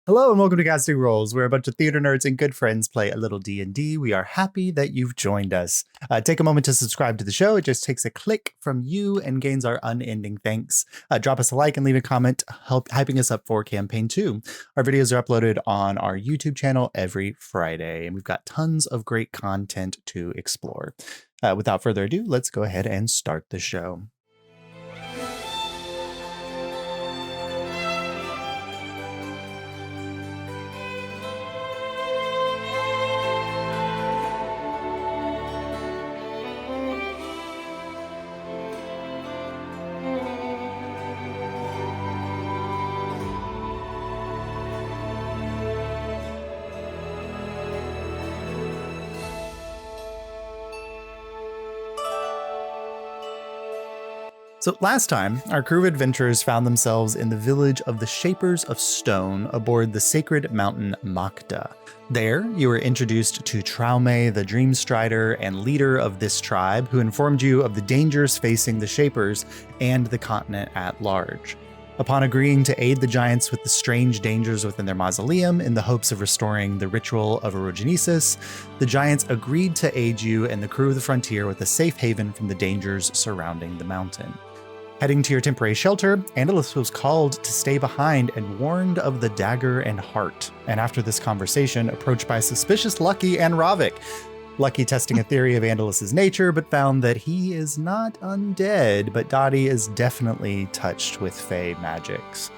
Hello and welcome to Casting Rolls, where a bunch of theater nerds and good friends play a little D&D. We are happy that you've joined us. Take a moment to subscribe to the show. It just takes a click from you and gains our unending thanks. Drop us a like and leave a comment, hyping us up for Campaign 2. Our videos are uploaded on our YouTube channel every Friday, and we've got tons of great content to explore. Without further ado, let's go ahead and start the show. So last time, our crew of adventurers found themselves in the village of the Shapers of Stone aboard the sacred mountain Makda. There, you were introduced to Traume, the Dream Strider and leader of this tribe, who informed you of the dangers facing the Shapers and the continent at large. Upon agreeing to aid the giants with the strange dangers within their mausoleum in the hopes of restoring the ritual of orogenesis, the giants agreed to aid you and the crew of the frontier with a safe haven from the dangers surrounding the mountain. Heading to your temporary shelter, Andalus was called to stay behind and warned of the dagger and heart. And after this conversation, approached by suspicious Lucky and Ravik. Lucky testing a theory of Andalus's nature, but found that he is not undead, but Dottie is definitely touched with fey magics.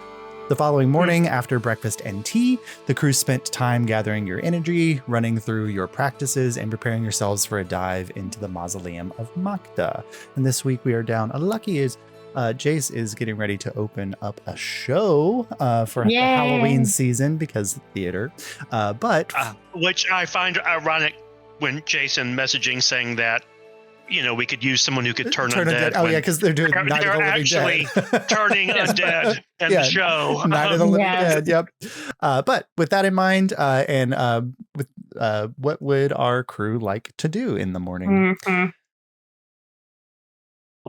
The following morning, after breakfast and tea, the crew spent time gathering your energy, running through your practices, and preparing yourselves for a dive into the mausoleum of Makda. And this week we are down. Lucky is Jace is getting ready to open up a show for the Halloween season because theater. Which I find ironic when Jason messaging saying that, we could use someone who could turn undead. Oh, yeah, because they're doing Night of the Living actually Dead. Turning undead in the show. Night of the Living Dead, yep. But with that in mind, what would our crew like to do in the morning? Mm-hmm.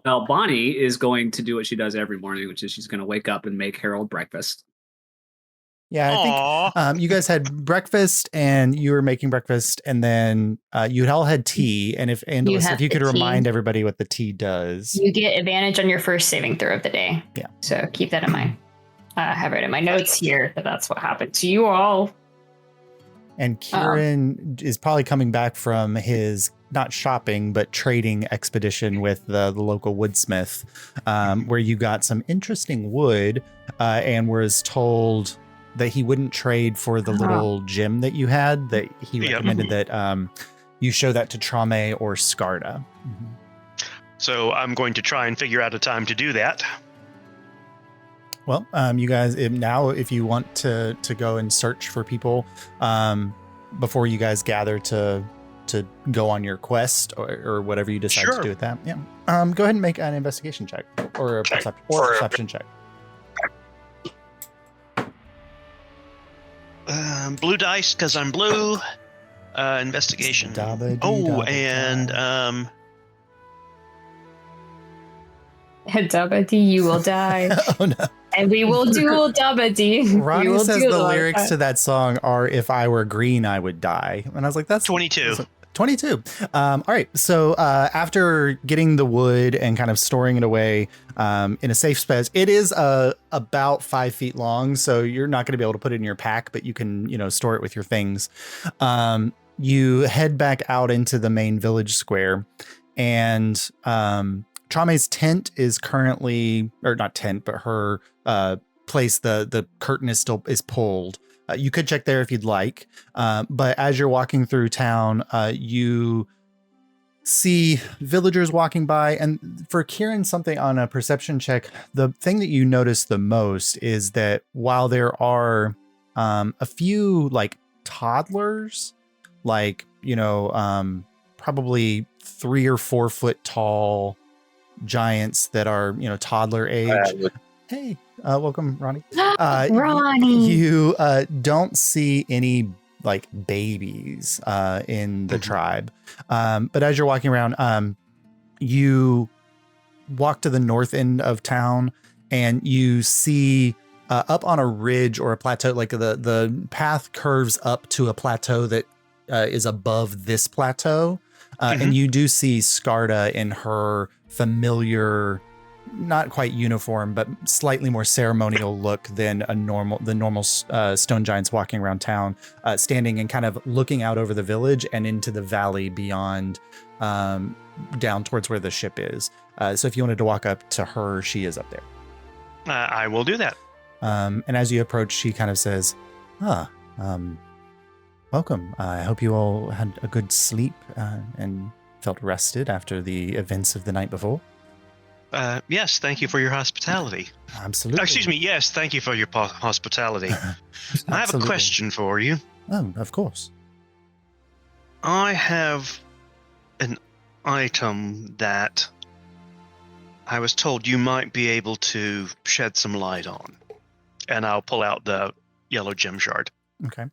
Well, Bonnie is going to do what she does every morning, which is she's going to wake up and make Harold breakfast. Yeah, I think you guys had breakfast and you were making breakfast, and then you all had tea. And if you could remind everybody what the tea does. You get advantage on your first saving throw of the day. Yeah. So keep that in mind. I have it in my notes here that that's what happened to you all. And Kieran is probably coming back from his not shopping, but trading expedition with the local woodsmith, where you got some interesting wood and was told that he wouldn't trade for the little gem that you had, that he recommended that you show that to Traume or Skarda. Mm-hmm. So I'm going to try and figure out a time to do that. Well, you guys, now if you want to go and search for people before you guys gather to go on your quest or whatever you decide to do with that. Yeah. Go ahead and make an investigation check or a perception check. Blue dice because I'm blue. Investigation. Dabba-dee, you will die. Oh no. And we will duel Dabba-dee. Ronnie says the lyrics to that song are "If I were green, I would die," and I was like, "That's 22." 22. All right. So after getting the wood and kind of storing it away in a safe space, it is about 5 feet long, so you're not going to be able to put it in your pack, but you can store it with your things. You head back out into the main village square, and Traume's tent is currently, or not tent, but her place, the curtain is pulled. You could check there if you'd like, but as you're walking through town, you see villagers walking by. And for Kieran, something on a perception check, the thing that you notice the most is that while there are a few like toddlers, like, probably 3 or 4 foot tall giants that are, toddler age. Hey, welcome, Ronnie. Ronnie. You don't see any like babies in the tribe. But as you're walking around, you walk to the north end of town and you see up on a ridge or a plateau. Like the path curves up to a plateau that is above this plateau. And you do see Scarda in her familiar, not quite uniform, but slightly more ceremonial look than the normal stone giants walking around town, standing and kind of looking out over the village and into the valley beyond, down towards where the ship is. So if you wanted to walk up to her, she is up there. I will do that. And as you approach, she kind of says, welcome. I hope you all had a good sleep and felt rested after the events of the night before. Yes, thank you for your hospitality. Absolutely. Excuse me, yes, thank you for your hospitality. I have a question for you. Oh, of course. I have an item that I was told you might be able to shed some light on. And I'll pull out the yellow gem shard. Okay.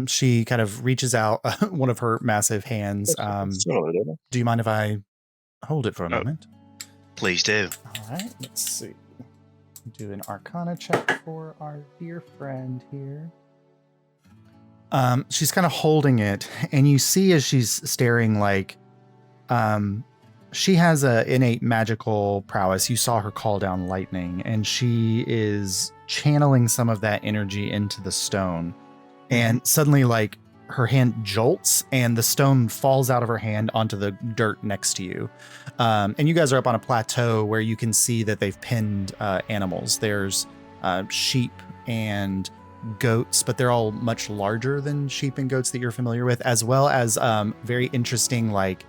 She kind of reaches out one of her massive hands. Do you mind if I hold it for a moment? Please do. All right, let's see. Do an Arcana check for our dear friend here. She's kind of holding it, and you see as she's staring, like, she has a innate magical prowess. You saw her call down lightning, and she is channeling some of that energy into the stone. And suddenly, like, her hand jolts and the stone falls out of her hand onto the dirt next to you. And you guys are up on a plateau where you can see that they've pinned animals. There's sheep and goats, but they're all much larger than sheep and goats that you're familiar with, as well as very interesting, like,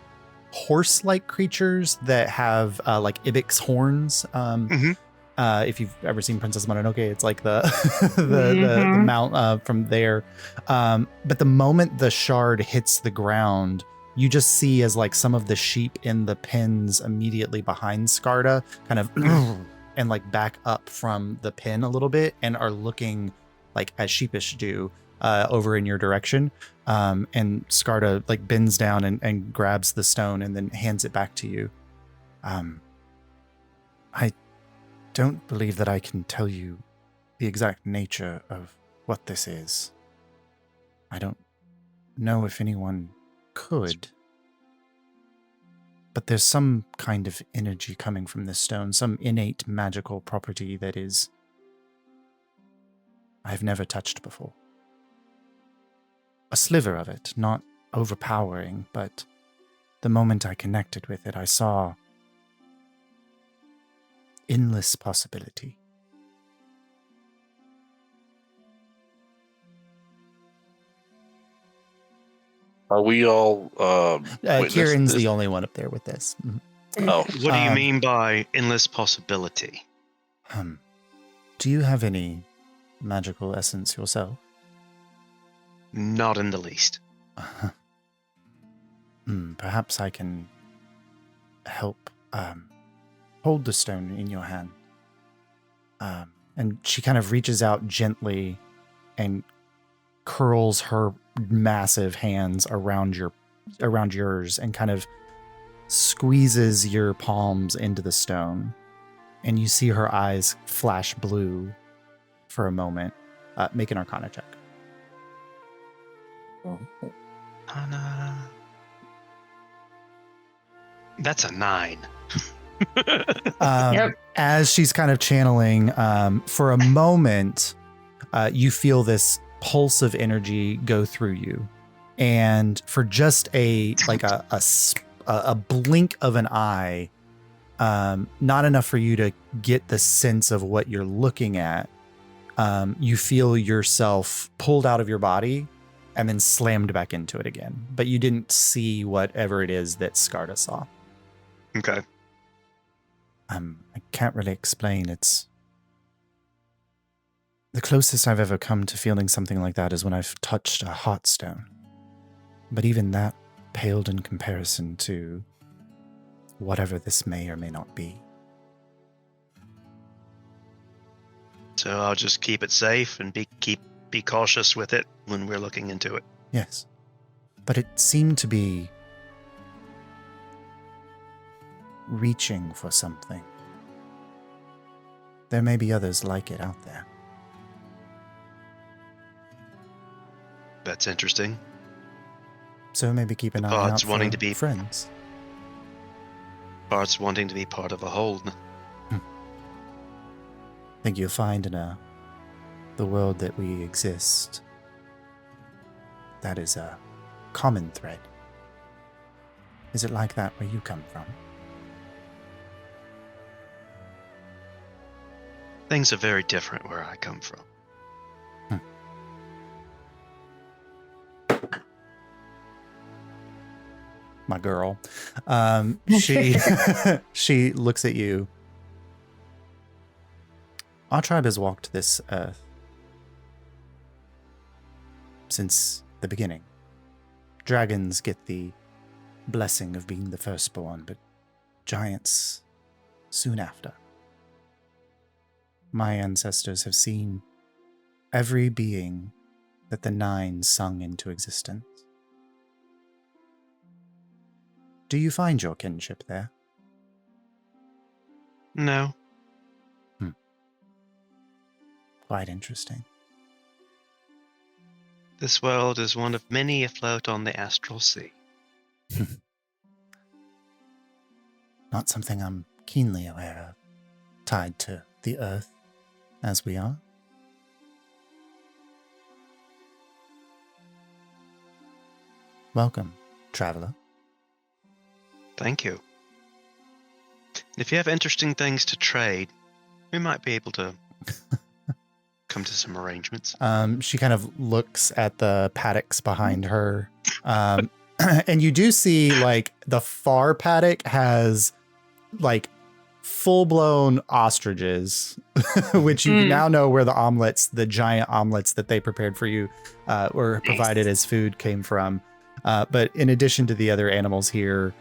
horse-like creatures that have like ibex horns. If you've ever seen Princess Mononoke, it's like the the mount from there. But the moment the shard hits the ground, you just see as like some of the sheep in the pens immediately behind Scarda kind of and like back up from the pin a little bit and are looking like as sheepish do over in your direction. And Scarda like bends down and grabs the stone and then hands it back to you. I don't believe that I can tell you the exact nature of what this is. I don't know if anyone could. But there's some kind of energy coming from this stone, some innate magical property that is I've never touched before. A sliver of it, not overpowering, but the moment I connected with it, I saw endless possibility. Are we all Kieran's the only one up there with this. Oh. What do you mean by endless possibility? Do you have any magical essence yourself? Not in the least. Perhaps I can help hold the stone in your hand. And she kind of reaches out gently and curls her massive hands around yours and kind of squeezes your palms into the stone. And you see her eyes flash blue for a moment. Make an Arcana check. That's a 9. Yep. As she's kind of channeling, for a moment, you feel this pulse of energy go through you, and for just a blink of an eye, not enough for you to get the sense of what you're looking at. You feel yourself pulled out of your body and then slammed back into it again, but you didn't see whatever it is that Scarda saw. Okay. I can't really explain. It's the closest I've ever come to feeling something like that is when I've touched a heartstone. But even that paled in comparison to whatever this may or may not be. So I'll just keep it safe and be cautious with it when we're looking into it. Yes. But it seemed to be reaching for something. there may be others like it out there. That's interesting. So maybe keep an eye Pods out wanting for to be- friends. Parts wanting to be part of a whole. Think you'll find in the world that we exist, that is a common thread. Is it like that where you come from? Things are very different where I come from. My girl. She she looks at you. Our tribe has walked this earth since the beginning. Dragons get the blessing of being the firstborn, but giants soon after. My ancestors have seen every being that the Nine sung into existence. Do you find your kinship there? No. Quite interesting. This world is one of many afloat on the astral sea. Not something I'm keenly aware of, tied to the earth as we are. Welcome, traveler. Thank you. If you have interesting things to trade, we might be able to come to some arrangements. She kind of looks at the paddocks behind her. And you do see like the far paddock has like full-blown ostriches, which you now know where the omelets, the giant omelets that they prepared for you, were provided as food came from. But in addition to the other animals here,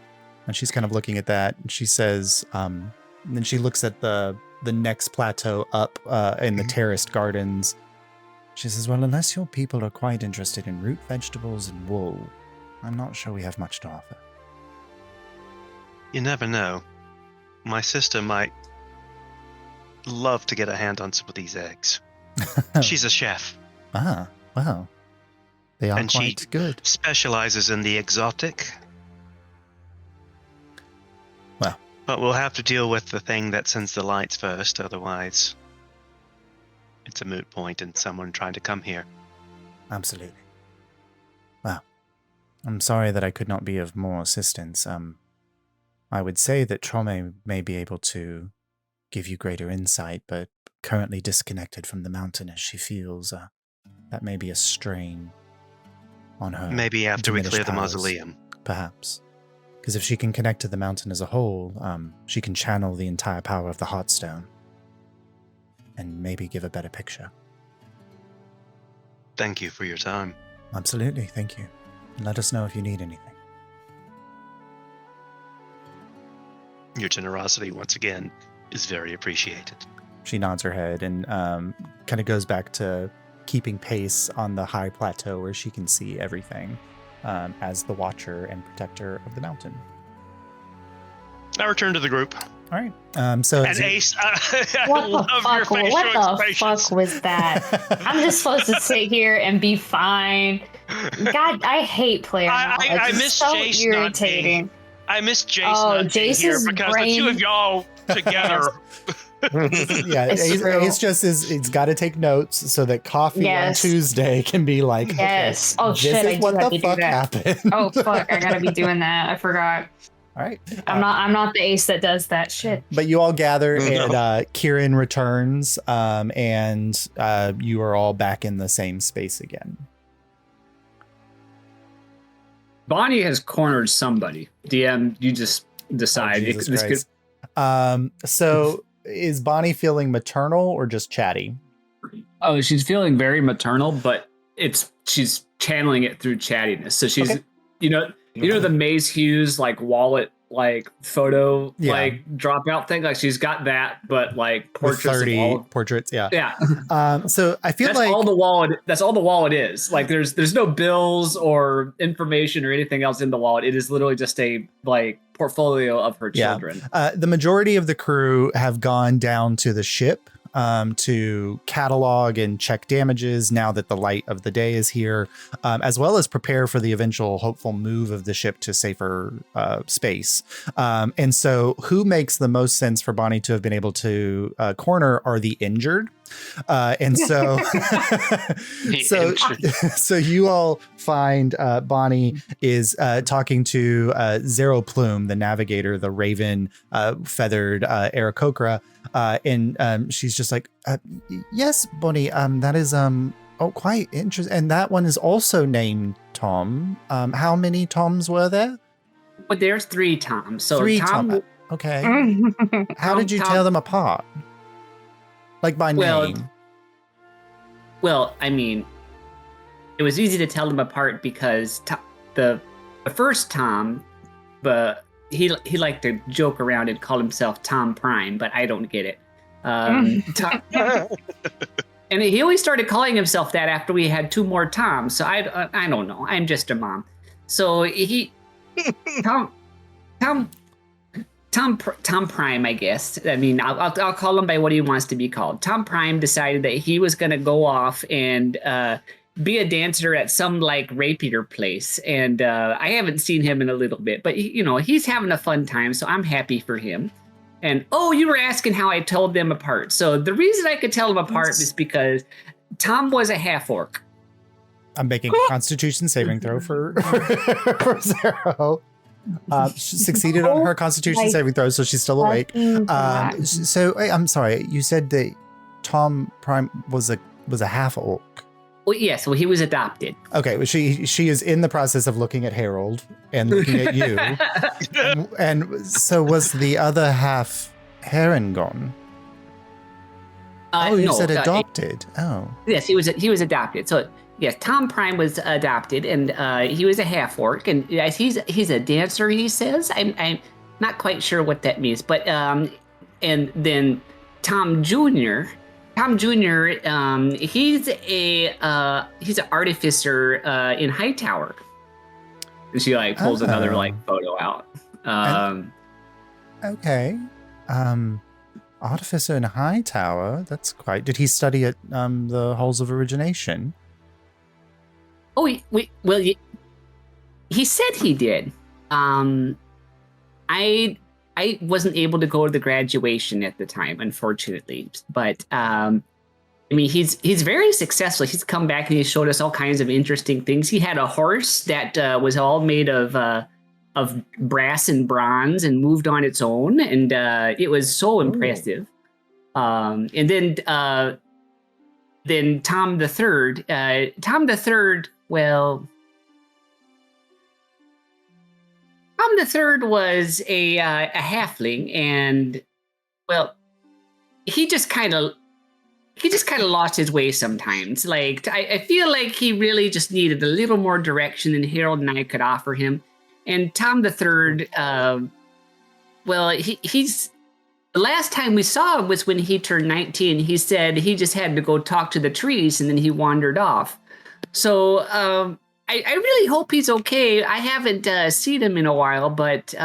and she's kind of looking at that, and she says, and then she looks at the next plateau up in the terraced gardens. She says, well, unless your people are quite interested in root vegetables and wool, I'm not sure we have much to offer. You never know. My sister might love to get a hand on some of these eggs. She's a chef. Ah, well. They are And she- quite good. Specializes in the exotic. Well. But we'll have to deal with the thing that sends the lights first, otherwise it's a moot point and someone trying to come here. Absolutely. Well, I'm sorry that I could not be of more assistance. I would say that Trome may be able to give you greater insight, but currently disconnected from the mountain as she feels that may be a strain on her. Maybe after we diminished clear the powers. mausoleum. Perhaps. Because if she can connect to the mountain as a whole, she can channel the entire power of the Heartstone and maybe give a better picture. Thank you for your time. Absolutely, thank you. And let us know if you need anything. Your generosity, once again, is very appreciated. She nods her head and kind of goes back to keeping pace on the high plateau where she can see everything as the watcher and protector of the mountain. I return to the group. All right. So And Ace, I What love the your fuck? facial What the expressions. fuck was that? I'm just supposed to sit here and be fine. God, I hate player. I It's miss so Jace not being- irritating. I miss Jace Oh, not being here Jace's because the two brain- of y'all together. yeah, It's true. Ace just is. It's got to take notes so that coffee Yes. on Tuesday can be like, Yes. okay, Oh this shit! I is do what have the to do fuck that. happened. Oh fuck! I gotta be doing that. I forgot. All right. I'm not the ace that does that shit. But you all gather, No. and Kieran returns, and you are all back in the same space again. Bonnie has cornered somebody. DM, you just decide. Oh, Jesus This Christ. So is Bonnie feeling maternal or just chatty? Oh, she's feeling very maternal, but she's channeling it through chattiness. So she's, Okay. you know the Maze Hughes like wallet like photo Yeah. like dropout thing. Like she's got that, but like With portraits of 30 all. portraits, yeah. Yeah, So I feel that's like all the wallet. That's all the wallet is. Like there's no bills or information or anything else in the wallet. It is literally just a like portfolio of her Yeah. children. The majority of the crew have gone down to the ship to catalog and check damages now that the light of the day is here, as well as prepare for the eventual hopeful move of the ship to safer space. And so who makes the most sense for Bonnie to have been able to corner are the injured. And so, so you all find Bonnie is talking to Zero Plume, the navigator, the raven feathered Aarakocra, and she's just like, yes, Bonnie, that is quite interesting. And that one is also named Tom. How many Toms were there? Well, there's 3 Toms. So Three Tom. Okay. How did you tell them apart? Like by name? Well, I mean, it was easy to tell them apart because the first Tom, but he liked to joke around and call himself Tom Prime, but I don't get it. Tom, and he always started calling himself that after we had 2 more Toms. So I don't know. I'm just a mom. So Tom Prime, I guess. I mean, I'll call him by what he wants to be called. Tom Prime decided that he was going to go off and be a dancer at some like rapier place. And I haven't seen him in a little bit, but he's having a fun time. So I'm happy for him. And you were asking how I told them apart. So the reason I could tell them apart is because Tom was a half orc. I'm making a Constitution saving throw for Zero. She succeeded on her Constitution saving throw, so she's still awake. So I'm sorry, you said that Tom Prime was a half orc. Well, yes. Well, he was adopted. Okay, well, she is in the process of looking at Harold and looking at you, and so was the other half Harengon? You said adopted. Yes, he was adopted. So. Yes, Tom Prime was adopted, and he was a half orc, and he's a dancer. He says, I'm not quite sure what that means, but and then Tom Jr. He's an artificer in Hightower, and she like pulls another like photo out. Okay, artificer in Hightower. That's quite. Did he study at the Halls of Origination? Oh, well, he said he did. I wasn't able to go to the graduation at the time, unfortunately. But I mean, he's very successful. He's come back and he showed us all kinds of interesting things. He had a horse that was all made of brass and bronze and moved on its own, and it was so impressive. And then Tom the Third. Well, Tom the Third was a halfling, and well, he just kind of lost his way sometimes. Like I feel like he really just needed a little more direction than Harold and I could offer him. And Tom the Third, well, he's the last time we saw him was when he turned 19. He said he just had to go talk to the trees, and then he wandered off. So I really hope he's okay. I haven't seen him in a while, but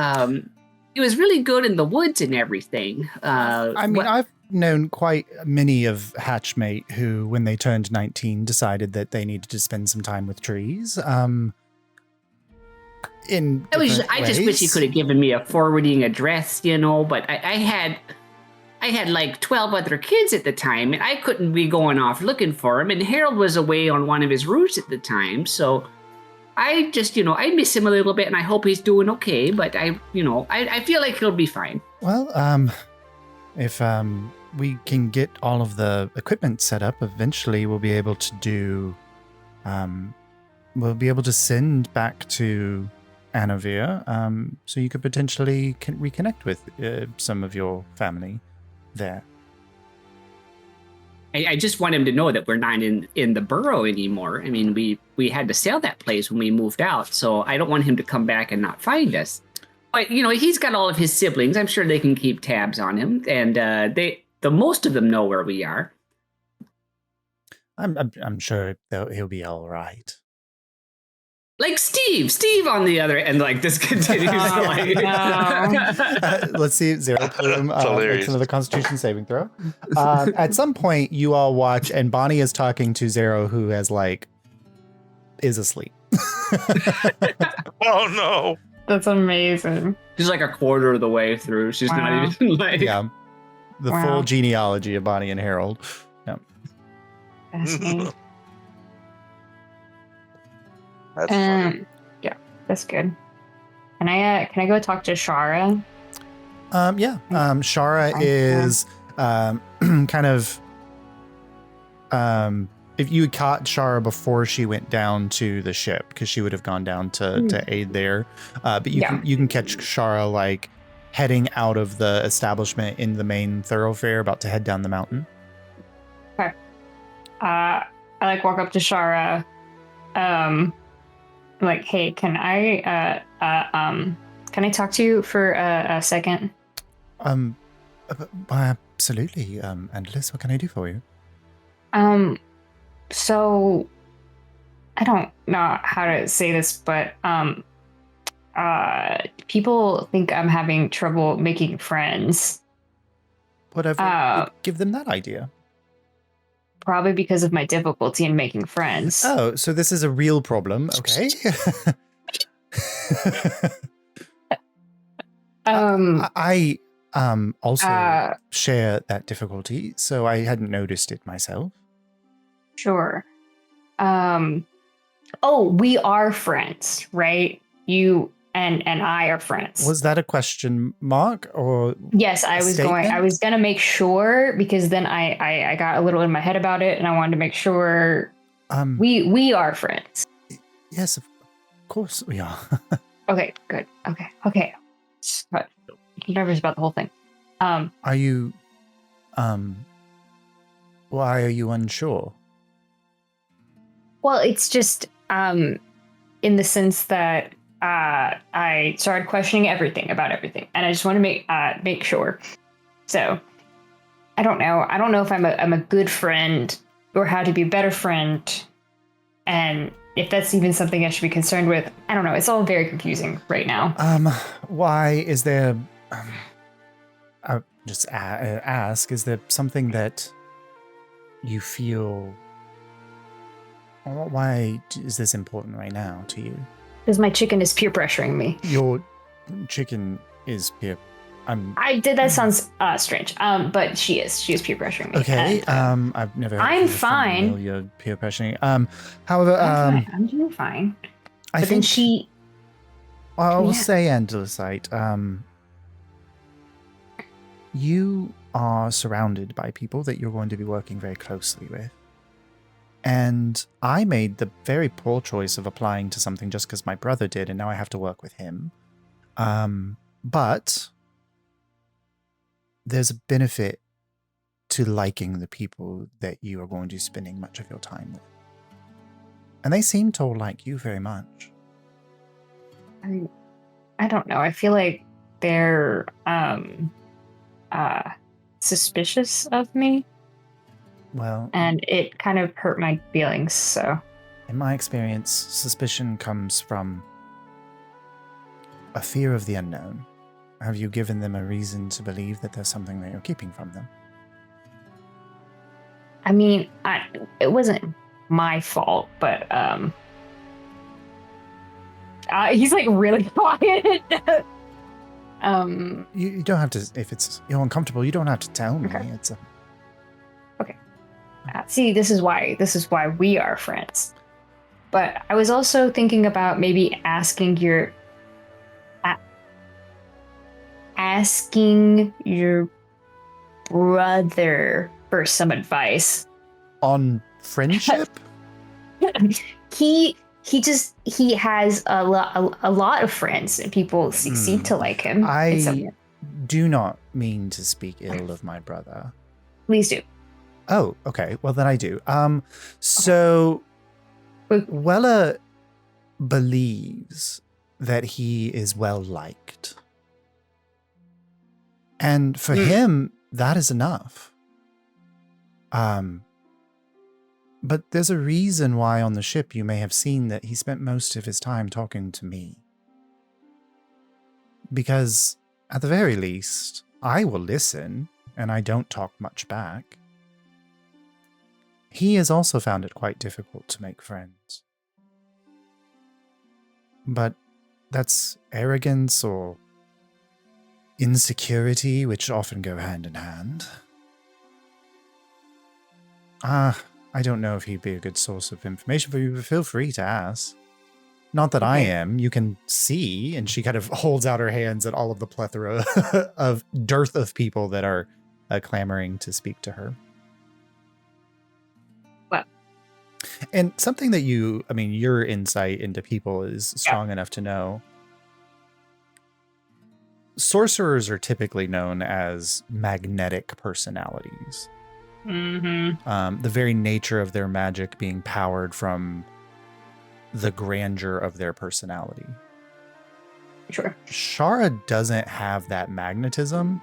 he was really good in the woods and everything. I've known quite many of Hatchmate who, when they turned 19, decided that they needed to spend some time with trees. I just wish he could have given me a forwarding address, but I had like 12 other kids at the time, and I couldn't be going off looking for him. And Harold was away on one of his routes at the time. So I just, I miss him a little bit, and I hope he's doing okay. But I feel like he'll be fine. Well, if we can get all of the equipment set up, eventually we'll be able to send back to Anavir, so you could potentially reconnect with some of your family there. I just want him to know that we're not in the borough anymore. I mean, we had to sell that place when we moved out, so I don't want him to come back and not find us. But he's got all of his siblings. I'm sure they can keep tabs on him, and the most of them know where we are. I'm sure he'll be all right. like Steve on the other end, like this continues to like. Let's see, Zero Plume makes hilarious. another Constitution saving throw. At some point, you all watch, and Bonnie is talking to Zero, who has is asleep. Oh no. That's amazing. She's like a quarter of the way through. She's Wow. not even like. Yeah, the Wow. full genealogy of Bonnie and Harold. Fascinating. That's funny. Yeah, that's good. Can I go talk to Shara? Shara Okay. is kind of if you had caught Shara before she went down to the ship, because she would have gone down to aid there. But you can catch Shara like heading out of the establishment in the main thoroughfare, about to head down the mountain. Okay. I like walk up to Shara. Like, hey, can I talk to you for a second? Absolutely. Andalus, what can I do for you? So I don't know how to say this, but people think I'm having trouble making friends. Whatever would give them that idea. Probably because of my difficulty in making friends. Oh, so this is a real problem, okay? I also share that difficulty, so I hadn't noticed it myself. Sure. We are friends, right? You and I are friends. Was that a question mark or? Yes, I was statement? gonna make sure, because then I got a little in my head about it, and I wanted to make sure we are friends. Yes, of course we are. Okay, good. Okay. I'm nervous about the whole thing. Are you why are you unsure? Well, it's just in the sense that I started questioning about everything, and I just want to make sure. So I don't know. I don't know if I'm a good friend or how to be a better friend, and if that's even something I should be concerned with. I don't know. It's all very confusing right now. Why is there? I'll just ask. Is there something that you feel? Why is this important right now to you? Because my chicken is peer pressuring me. Your chicken is peer. That sounds strange. But she is peer pressuring me. Okay. And, I've never. I'm fine. You're peer pressuring. However, I'm doing fine. I But think then she. I will Yeah. say, Andalusite, you are surrounded by people that you're going to be working very closely with. And I made the very poor choice of applying to something just because my brother did, and now I have to work with him. But there's a benefit to liking the people that you are going to be spending much of your time with. And they seem to all like you very much. I don't know. I feel like they're suspicious of me, Well, and it kind of hurt my feelings. So in my experience, suspicion comes from a fear of the unknown. Have you given them a reason to believe that there's something that you're keeping from them? I mean, it wasn't my fault, but he's like really quiet. You don't have to, if you're uncomfortable, you don't have to tell me. Okay. It's See, this is why we are friends. But I was also thinking about maybe asking your brother for some advice. on friendship? He has a lot of friends, and people seem to like him. I do not mean to speak ill of my brother. Please do. Oh, okay. Well, then I do. So Weller believes that he is well liked. And for him, that is enough. But there's a reason why on the ship you may have seen that he spent most of his time talking to me. Because, at the very least, I will listen, and I don't talk much back. He has also found it quite difficult to make friends. But that's arrogance or insecurity, which often go hand in hand. I don't know if he'd be a good source of information for you, but feel free to ask. Not that I am. You can see, and she kind of holds out her hands at all of the plethora of dearth of people that are clamoring to speak to her. Well. And something that your insight into people is strong enough to know. Sorcerers are typically known as magnetic personalities. Mm-hmm. The very nature of their magic being powered from the grandeur of their personality. Sure. Shara doesn't have that magnetism,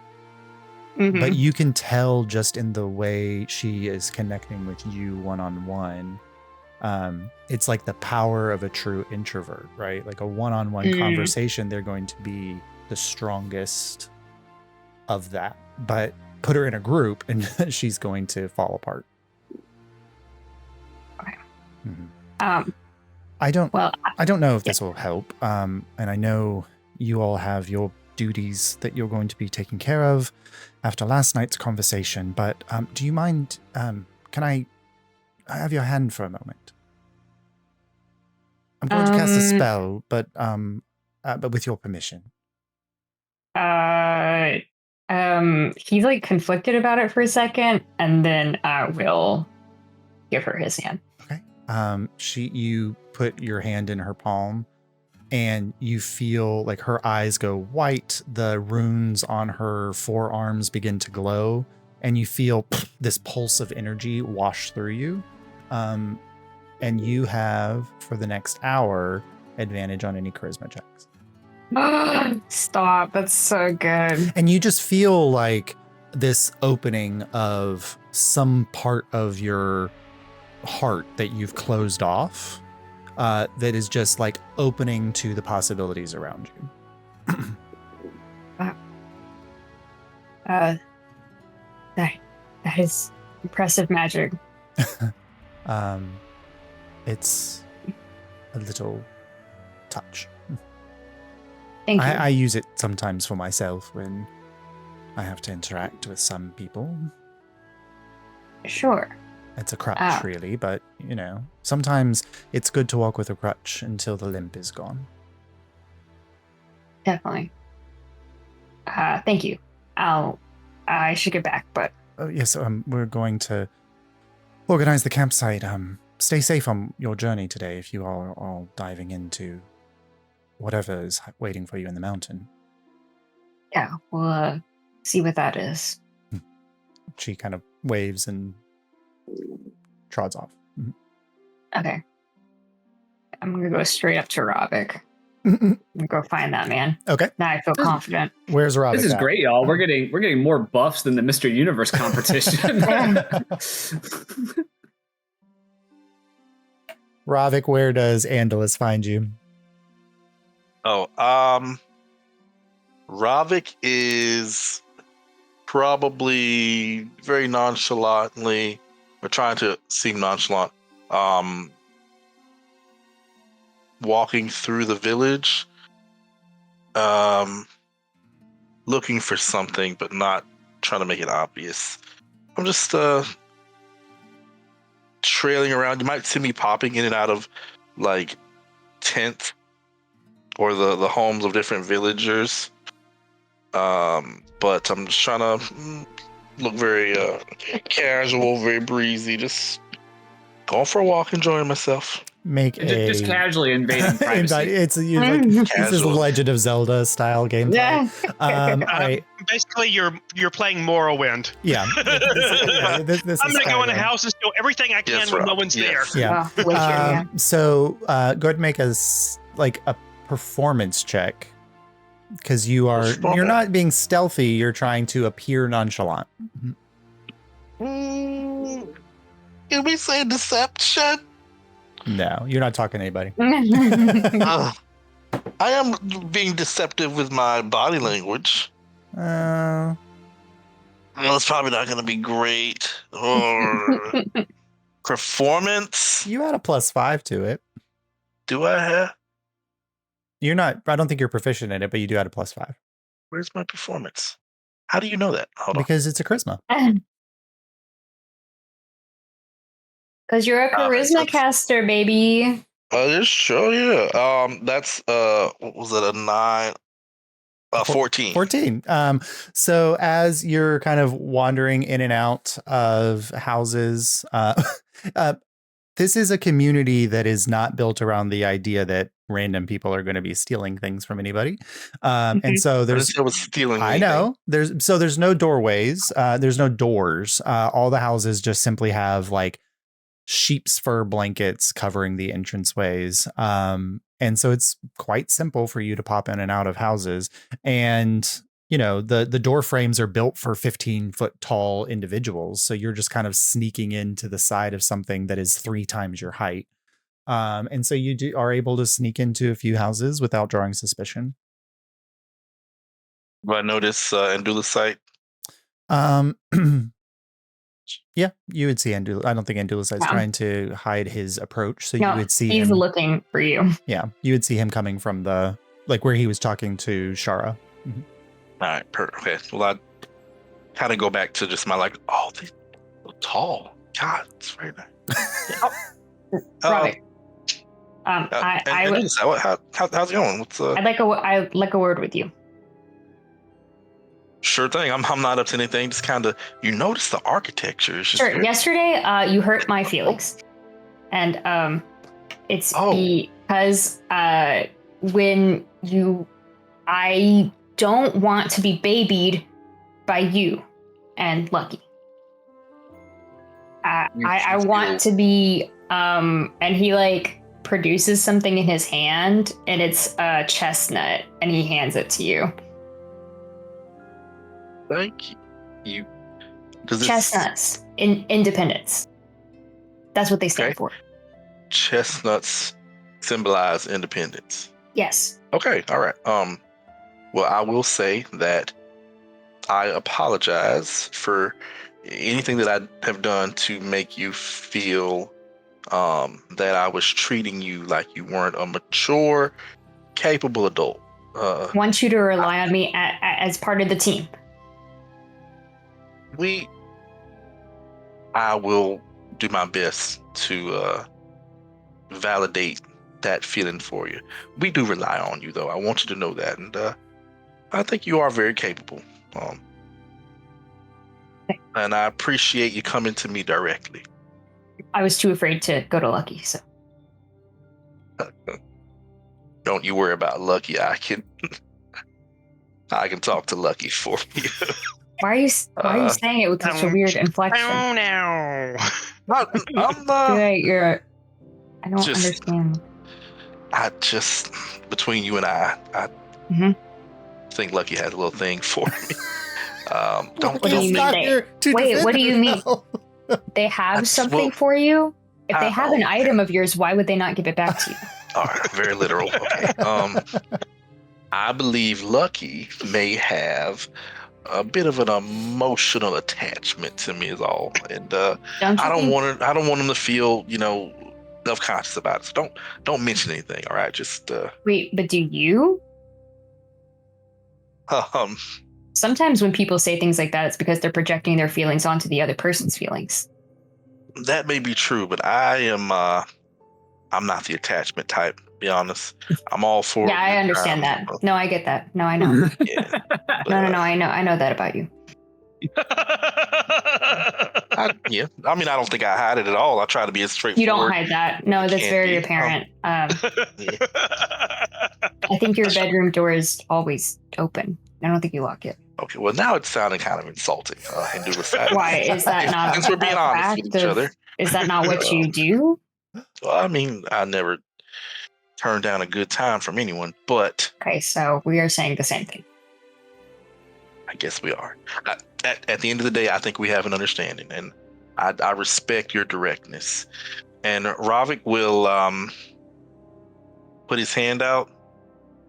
Mm-hmm. but you can tell just in the way she is connecting with you one-on-one. It's like the power of a true introvert, right? Like a one-on-one conversation, they're going to be the strongest of that. But put her in a group and she's going to fall apart. Okay. Mm-hmm. I don't know if this will help. And I know you all have your duties that you're going to be taking care of after last night's conversation, but do you mind, can I have your hand for a moment? I'm going to cast a spell, but with your permission. He's like conflicted about it for a second, and then will give her his hand. Okay. You put your hand in her palm, and you feel like her eyes go white. The runes on her forearms begin to glow, and you feel this pulse of energy wash through you. And you have, for the next hour, advantage on any charisma checks. Stop. That's so good. And you just feel like this opening of some part of your heart that you've closed off, that is just like opening to the possibilities around you. That is impressive magic. It's a little touch. Thank you. I use it sometimes for myself when I have to interact with some people. Sure. It's a crutch, really, but, sometimes it's good to walk with a crutch until the limp is gone. Definitely. Thank you. I should get back, but... Oh, yes, we're going to organize the campsite. Stay safe on your journey today if you are all diving into whatever is waiting for you in the mountain. Yeah, we'll see what that is. She kind of waves and trods off. Okay. I'm going to go straight up to Ravik. I'm gonna go find that man. Okay. Now I feel confident. Where's Ravik? This is at? great, y'all. We're getting more buffs than the Mr. Universe competition. Ravik, where does Andalus find you? Oh, Ravik is probably very nonchalantly, or trying to seem nonchalant, walking through the village, looking for something, but not trying to make it obvious. I'm just trailing around. You might see me popping in and out of like tents or the homes of different villagers, but I'm just trying to look very casual, very breezy, just going for a walk, enjoying myself. Just casually invading privacy. It's this is Legend of Zelda style gameplay. Yeah. All right. Basically, you're playing Morrowind. Yeah. This I'm is gonna go in the Skyrim. house and steal everything I can when no one's there. Yeah. So go ahead and make us like a performance check, because you're not being stealthy. You're trying to appear nonchalant. Can we say deception? No, you're not talking to anybody. I am being deceptive with my body language. Uh, Well, it's probably not going to be great. Or performance. you had a +5 to it. Do I have? You're not. I don't think you're proficient in it, but you do have a +5 Where's my performance? How do you know that? Hold on. because it's a charisma. Because you're a charisma that's- caster, baby. Sure, yeah. That's what was it? A 9? 14. 14. So as you're kind of wandering in and out of houses, this is a community that is not built around the idea that random people are going to be stealing things from anybody. And so there's I was stealing. I know there's no doorways. There's no doors. All the houses just simply have like sheep's fur blankets covering the entranceways. And so it's quite simple for you to pop in and out of houses. And, you know, the door frames are built for 15-foot tall individuals. So you're just kind of sneaking into the side of something that is 3 times your height. And so you are able to sneak into a few houses without drawing suspicion. Do I notice Andula's site? Yeah, you would see Andula. I don't think Andula's Yeah. trying to hide his approach. So No, you would see he's him. looking for you. Yeah, you would see him coming from the like where he was talking to Shara. All right, okay. Well, I kind of go back to just my like, oh, they're so tall. God, it's very nice. Robert. I would. How's it going? What's I'd like a word with you. Sure thing. I'm not up to anything. Just kind of, you notice the architecture. It's just Sure. very- Yesterday, you hurt my feelings, and it's because when I don't want to be babied by you and Lucky. I want to be and he like produces something in his hand, and it's a chestnut, and he hands it to you. Thank you. Does this Chestnuts in independence. That's what they stand Okay. for. chestnuts symbolize independence? Yes. Okay, all right. Well, I will say that I apologize for anything that I have done to make you feel that I was treating you like you weren't a mature, capable adult. I want you to rely on me as part of the team. I will do my best to validate that feeling for you. We do rely on you, though. I want you to know that, and I think you are very capable. And I appreciate you coming to me directly. I was too afraid to go to Lucky, so. Don't you worry about Lucky. I can talk to Lucky for you. Why are you saying it with such a weird inflection? Oh no! I don't understand. I just, between you and I think Lucky has a little thing for me. What do you mean? Wait, what do you mean? They have something for you? If they have an item of yours, why would they not give it back to you? All right, very literal. Okay. I believe Lucky may have a bit of an emotional attachment to me, is all, and I don't want him to feel, self-conscious about it. So don't mention anything. All right, just wait. But do you? Sometimes when people say things like that, it's because they're projecting their feelings onto the other person's feelings. That may be true, but I'm not the attachment type. To be honest, I'm all for. Yeah, I understand that. No, I get that. No, I know. Yeah, but, No. I know that about you. I don't think I hide it at all. I try to be as straightforward. You don't hide that. No, You that's can't very be. apparent. Yeah. I think your bedroom door is always open. I don't think you lock it. Okay, well now it's sounding kind of insulting. And do the side. Why is that not? Since we're being honest with each other. Is that not what you do? Well, I mean, I never turned down a good time from anyone, but Okay, so we are saying the same thing. I guess we are. At the end of the day, I think we have an understanding, and I respect your directness. And Ravik will put his hand out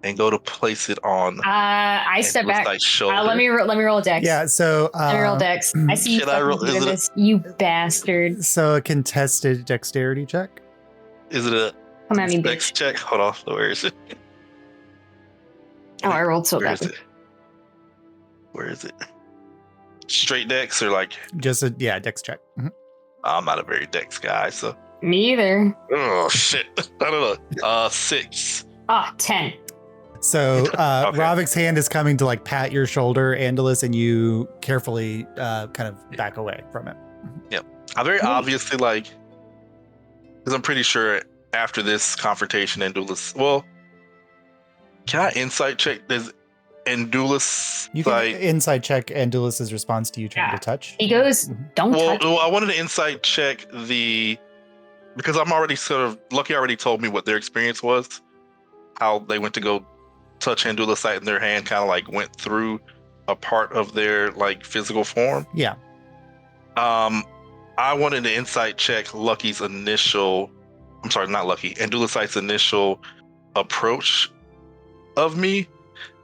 and go to place it on. I step back. Shoulder. Let me roll Dex. Yeah, so Let me roll Dex. I see you fucking doing this, you bastard. So a contested dexterity check. Is it a Come at me, Dex bitch. check? Hold on, where is it? Oh, I rolled so Where is badly. it? Where is it? Straight Dex or like? Just a dex check. Mhm. I'm not a very Dex guy, so. Me either. Oh shit! I don't know. 6. 10. So Okay. Ravik's hand is coming to like pat your shoulder, Andalus, and you carefully kind of back away from it. I very obviously like, because I'm pretty sure after this confrontation, Andulus. Well, can I insight check? Does Andulus You can like? inside check Andalus's response to you trying to touch. He goes, don't touch. Well, I wanted to insight check because I'm already sort of Lucky already told me what their experience was, how they went to go touch Andula's sight and their hand kind of like went through a part of their like physical form. Yeah. I wanted to insight check Lucky's initial. I'm sorry, not Lucky. Andula's sight's initial approach of me,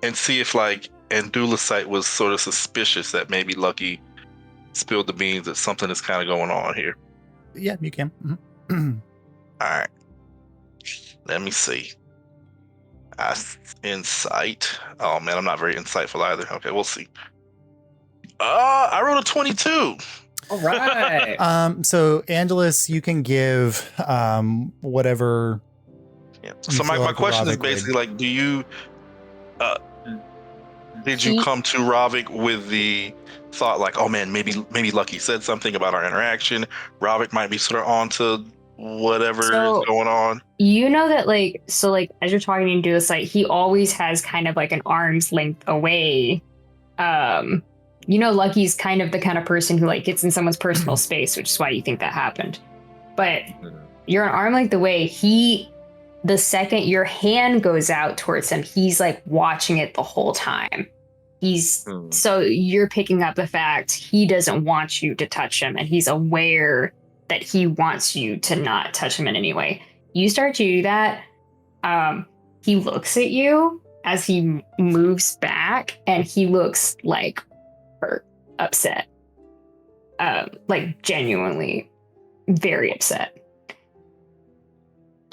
and see if like Andula's sight was sort of suspicious that maybe Lucky spilled the beans that something is kind of going on here. Yeah, you can. Mhm. All right. Let me see. Insight. Oh man, I'm not very insightful either. Okay, we'll see. I rolled a 22. All right. So Andalus, you can give whatever. Yeah. You So my feel like question is Ravik basically like, do you did you He- come to Ravik with the thought like, oh man, maybe Lucky said something about our interaction. Ravik might be sort of onto whatever is going on. You know that as you're talking to the site, he always has kind of like an arm's length away. Lucky's kind of the kind of person who like gets in someone's personal space, which is why you think that happened. But you're an arm length away. The second your hand goes out towards him, he's like watching it the whole time. So you're picking up the fact he doesn't want you to touch him, and he's aware that he wants you to not touch him in any way. You start to do that. He looks at you as he moves back, and he looks like hurt, upset, like genuinely very upset.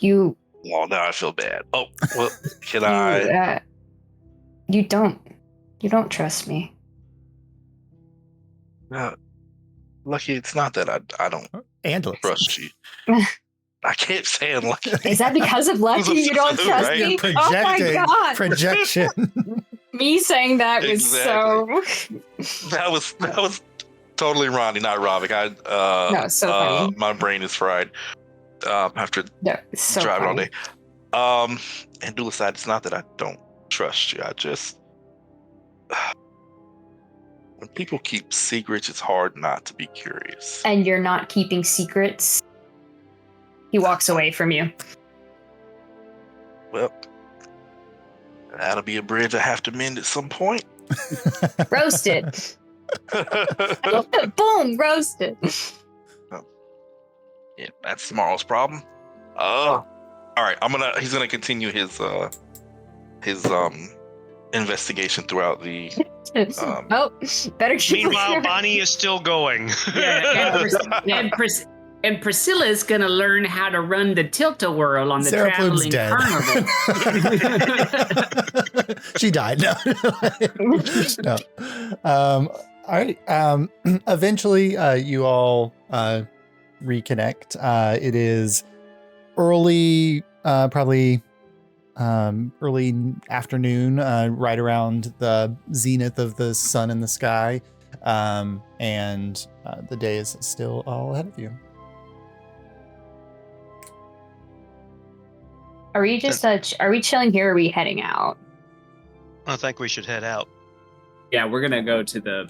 Well, now I feel bad. Oh, well, can I? You don't trust me. Lucky, it's not that I don't Andalus. trust you. I can't stand Lucky. Is that because of Lucky you don't trust Right? me? You're Oh my god! projection. Me saying that was That was totally Ronnie, not Ravik. No, it's so funny. My brain is fried after it's so driving funny. all day. And Dula said, it's not that I don't trust you. I just when people keep secrets, it's hard not to be curious. And you're not keeping secrets. He walks away from you. Well, that'll be a bridge I have to mend at some point. Roasted. Boom, roasted. Yeah, that's tomorrow's problem. All right, he's gonna continue his investigation throughout the Better keep Meanwhile, Bonnie is still going. And Priscilla's gonna learn how to run the tilt-a-whirl on the Sarah Plume's traveling dead. carnival. She died. No. All right. Eventually, you all reconnect. It is early, probably early afternoon, right around the zenith of the sun in the sky, and the day is still all ahead of you. Are we just are we chilling here or are we heading out? I think we should head out. Yeah, we're gonna go to the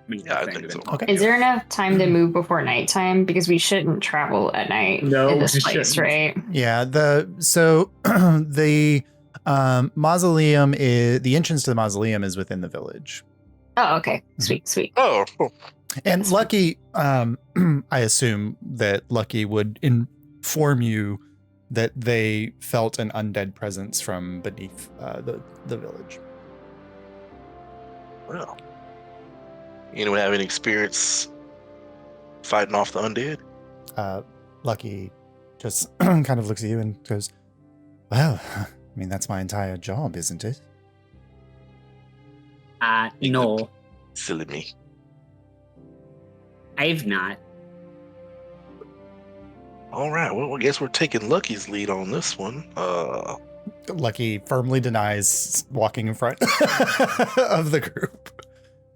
main Yeah, I thing think so. Okay. Is there enough time to move before nighttime? Because we shouldn't travel at night No, in this we place, shouldn't. right? Yeah. The mausoleum is the entrance to the mausoleum is within the village. Oh, okay. Sweet. Oh, And Lucky, I assume that Lucky would inform you that they felt an undead presence from beneath the village. well. Anyone have any experience fighting off the undead? Lucky just kind of looks at you and goes, well, I mean, that's my entire job, isn't it? No, Silly me. I've not. All right. Well, I guess we're taking Lucky's lead on this one. Lucky firmly denies walking in front of the group.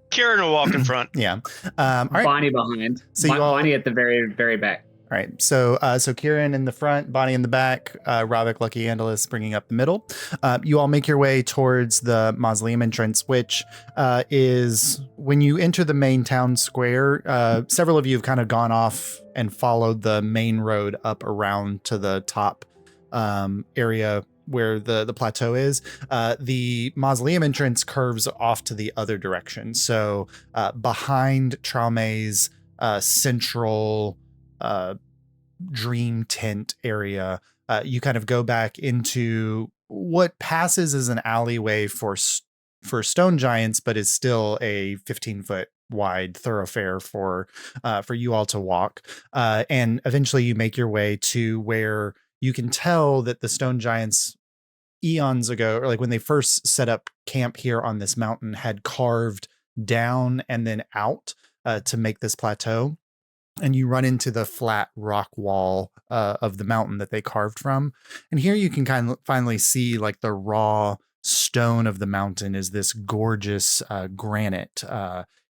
Kieran will walk in front. Yeah. All right. Bonnie behind. So you all- Bonnie at the very, very back. All right, so Kieran in the front, Bonnie in the back, Ravik, Lucky, Andalis bringing up the middle. You all make your way towards the mausoleum entrance, which is when you enter the main town square. Several of you have kind of gone off and followed the main road up around to the top area where the plateau is. The mausoleum entrance curves off to the other direction. So behind Traume's central dream tent area, you kind of go back into what passes as an alleyway for stone giants, but is still a 15-foot wide thoroughfare for you all to walk. And eventually you make your way to where you can tell that the stone giants eons ago, or like when they first set up camp here on this mountain, had carved down and then out to make this plateau. And you run into the flat rock wall of the mountain that they carved from. And here you can kind of finally see like the raw stone of the mountain is this gorgeous granite.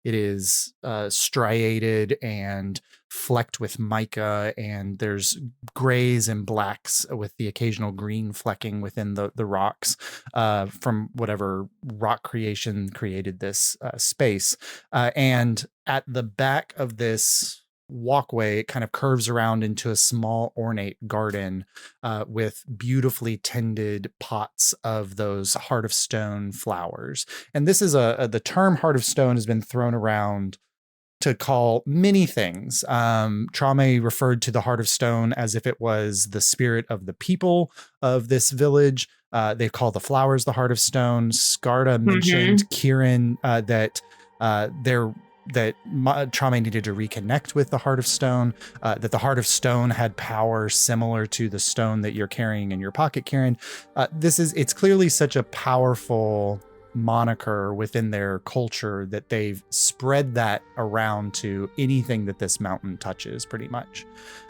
It is striated and flecked with mica, and there's grays and blacks with the occasional green flecking within the rocks from whatever rock creation created this space. And at the back of this walkway, it kind of curves around into a small ornate garden with beautifully tended pots of those heart of stone flowers. And this is the term heart of stone has been thrown around to call many things. Traume referred to the heart of stone as if it was the spirit of the people of this village. They call the flowers the heart of stone. Skarda mentioned Kieran that Traume needed to reconnect with the Heart of Stone, that the Heart of Stone had power similar to the stone that you're carrying in your pocket, Kieran. It's clearly such a powerful moniker within their culture that they've spread that around to anything that this mountain touches, pretty much.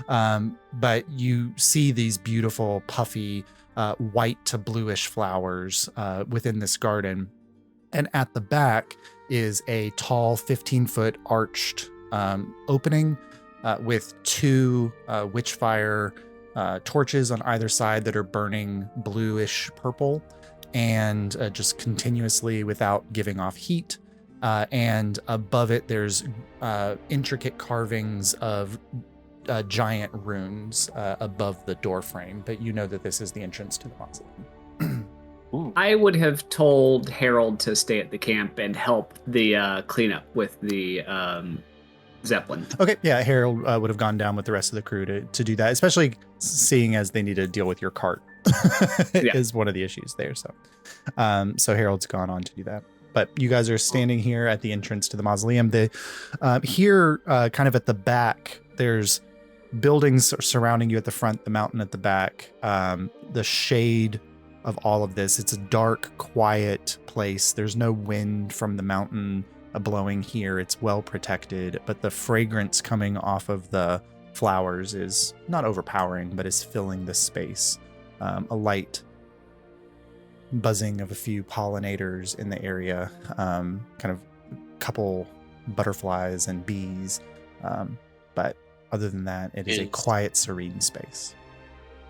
But you see these beautiful, puffy, white to bluish flowers within this garden. And at the back is a tall 15-foot arched opening with two witchfire torches on either side that are burning bluish purple and just continuously without giving off heat. And above it, there's intricate carvings of giant runes above the door frame. But you know that this is the entrance to the mausoleum. I would have told Harold to stay at the camp and help the cleanup with the Zeppelin. Okay, yeah, Harold would have gone down with the rest of the crew to do that, especially seeing as they need to deal with your cart is one of the issues there. So Harold's gone on to do that. But you guys are standing here at the entrance to the mausoleum. Here, kind of at the back, there's buildings surrounding you at the front, the mountain at the back, the shade of all of this. It's a dark, quiet place. There's no wind from the mountain blowing here. It's well protected, but the fragrance coming off of the flowers is not overpowering, but is filling the space. A light buzzing of a few pollinators in the area, kind of a couple butterflies and bees. But other than that, it is a quiet, serene space.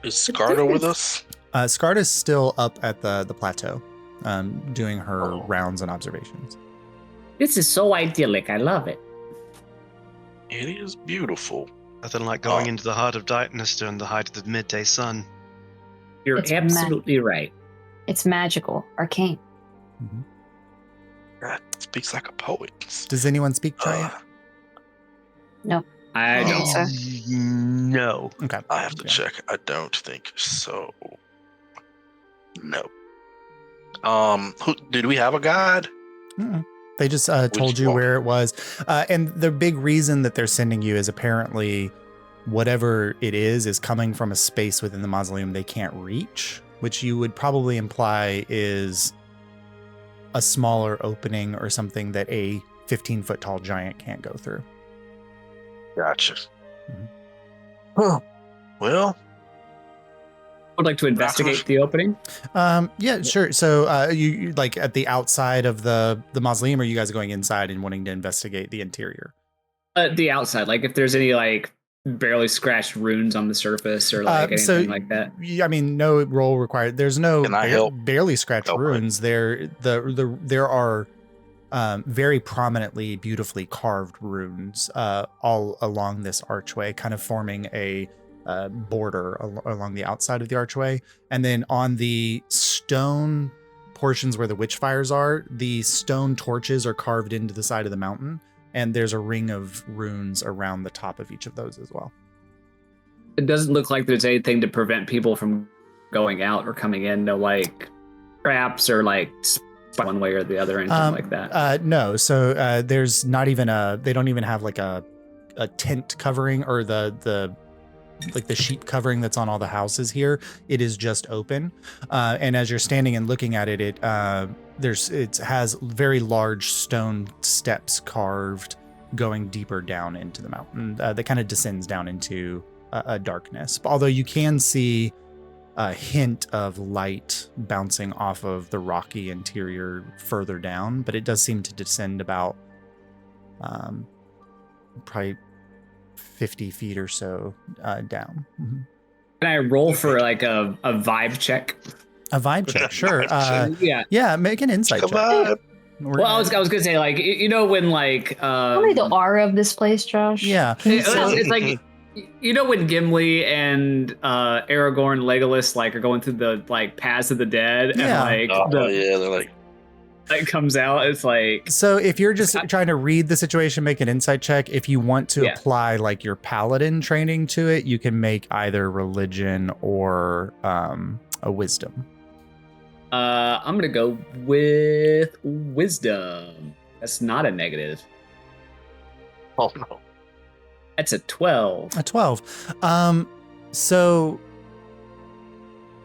Is Skarda with us? Skarda's still up at the plateau, doing her rounds and observations. This is so idyllic. I love it. It is beautiful. Nothing like going into the heart of darkness during the height of the midday sun. You're absolutely right. It's magical, arcane. Mm-hmm. God speaks like a poet. Does anyone speak giant? I Okay, don't. so- No. Okay. I have to Yeah. check. I don't think so. No. Did we have a guide? Mm-mm. They just told you one? where it was. And the big reason that they're sending you is apparently whatever it is coming from a space within the mausoleum they can't reach, which you would probably imply is a smaller opening or something that a 15-foot tall giant can't go through. Gotcha. Mhm. Huh. Well, I would like to investigate the opening. Yeah, sure. So you like at the outside of the mausoleum, or are you guys going inside and wanting to investigate the interior? The outside, like if there's any like barely scratched runes on the surface or like anything like that. I mean, no roll required. There's no Can I help? barely scratched Okay. runes. There are very prominently, beautifully carved runes all along this archway, kind of forming a border along the outside of the archway. And then on the stone portions where the witch fires are, the stone torches are carved into the side of the mountain. And there's a ring of runes around the top of each of those as well. It doesn't look like there's anything to prevent people from going out or coming in. No like traps or like one way or the other, anything like that. No. So there's not even they don't even have like a tent covering or the like the sheet covering that's on all the houses here. It is just open. And as you're standing and looking at it, it has very large stone steps carved going deeper down into the mountain that kind of descends down into a darkness. Although you can see a hint of light bouncing off of the rocky interior further down, but it does seem to descend about probably 50 feet or so down. Mm-hmm. Can I roll for like a vibe check? A vibe check, sure. Yeah, make an insight check. Well, I was gonna say like you know when like Probably the aura of this place, Josh. Yeah. it's like you know when Gimli and Aragorn and Legolas like are going through the like paths of the dead and like they're like it comes out. It's like so if you're just trying to read the situation, make an insight check. If you want to apply like your paladin training to it, you can make either religion or a wisdom. I'm gonna go with wisdom. That's not a negative. Oh no. That's a 12. A 12. So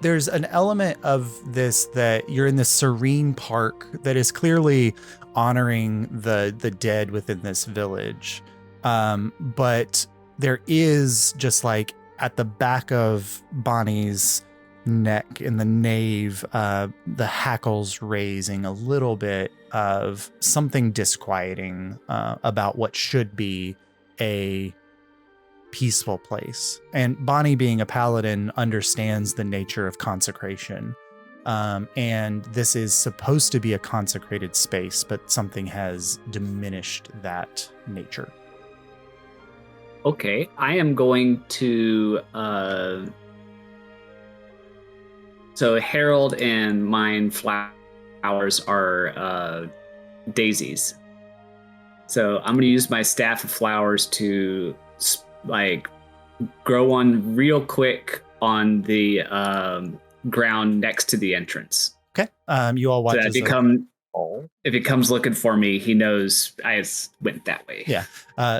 there's an element of this that you're in this serene park that is clearly honoring the dead within this village. But there is just like at the back of Bonnie's neck in the nave, the hackles raising a little bit of something disquieting about what should be a peaceful place. And Bonnie, being a paladin, understands the nature of consecration. And this is supposed to be a consecrated space, but something has diminished that nature. Okay, I am going to so Harold and mine flowers are daisies. So I'm going to use my staff of flowers to like grow one real quick on the ground next to the entrance. Okay. You all watch so as if it comes looking for me, he knows I went that way. Yeah.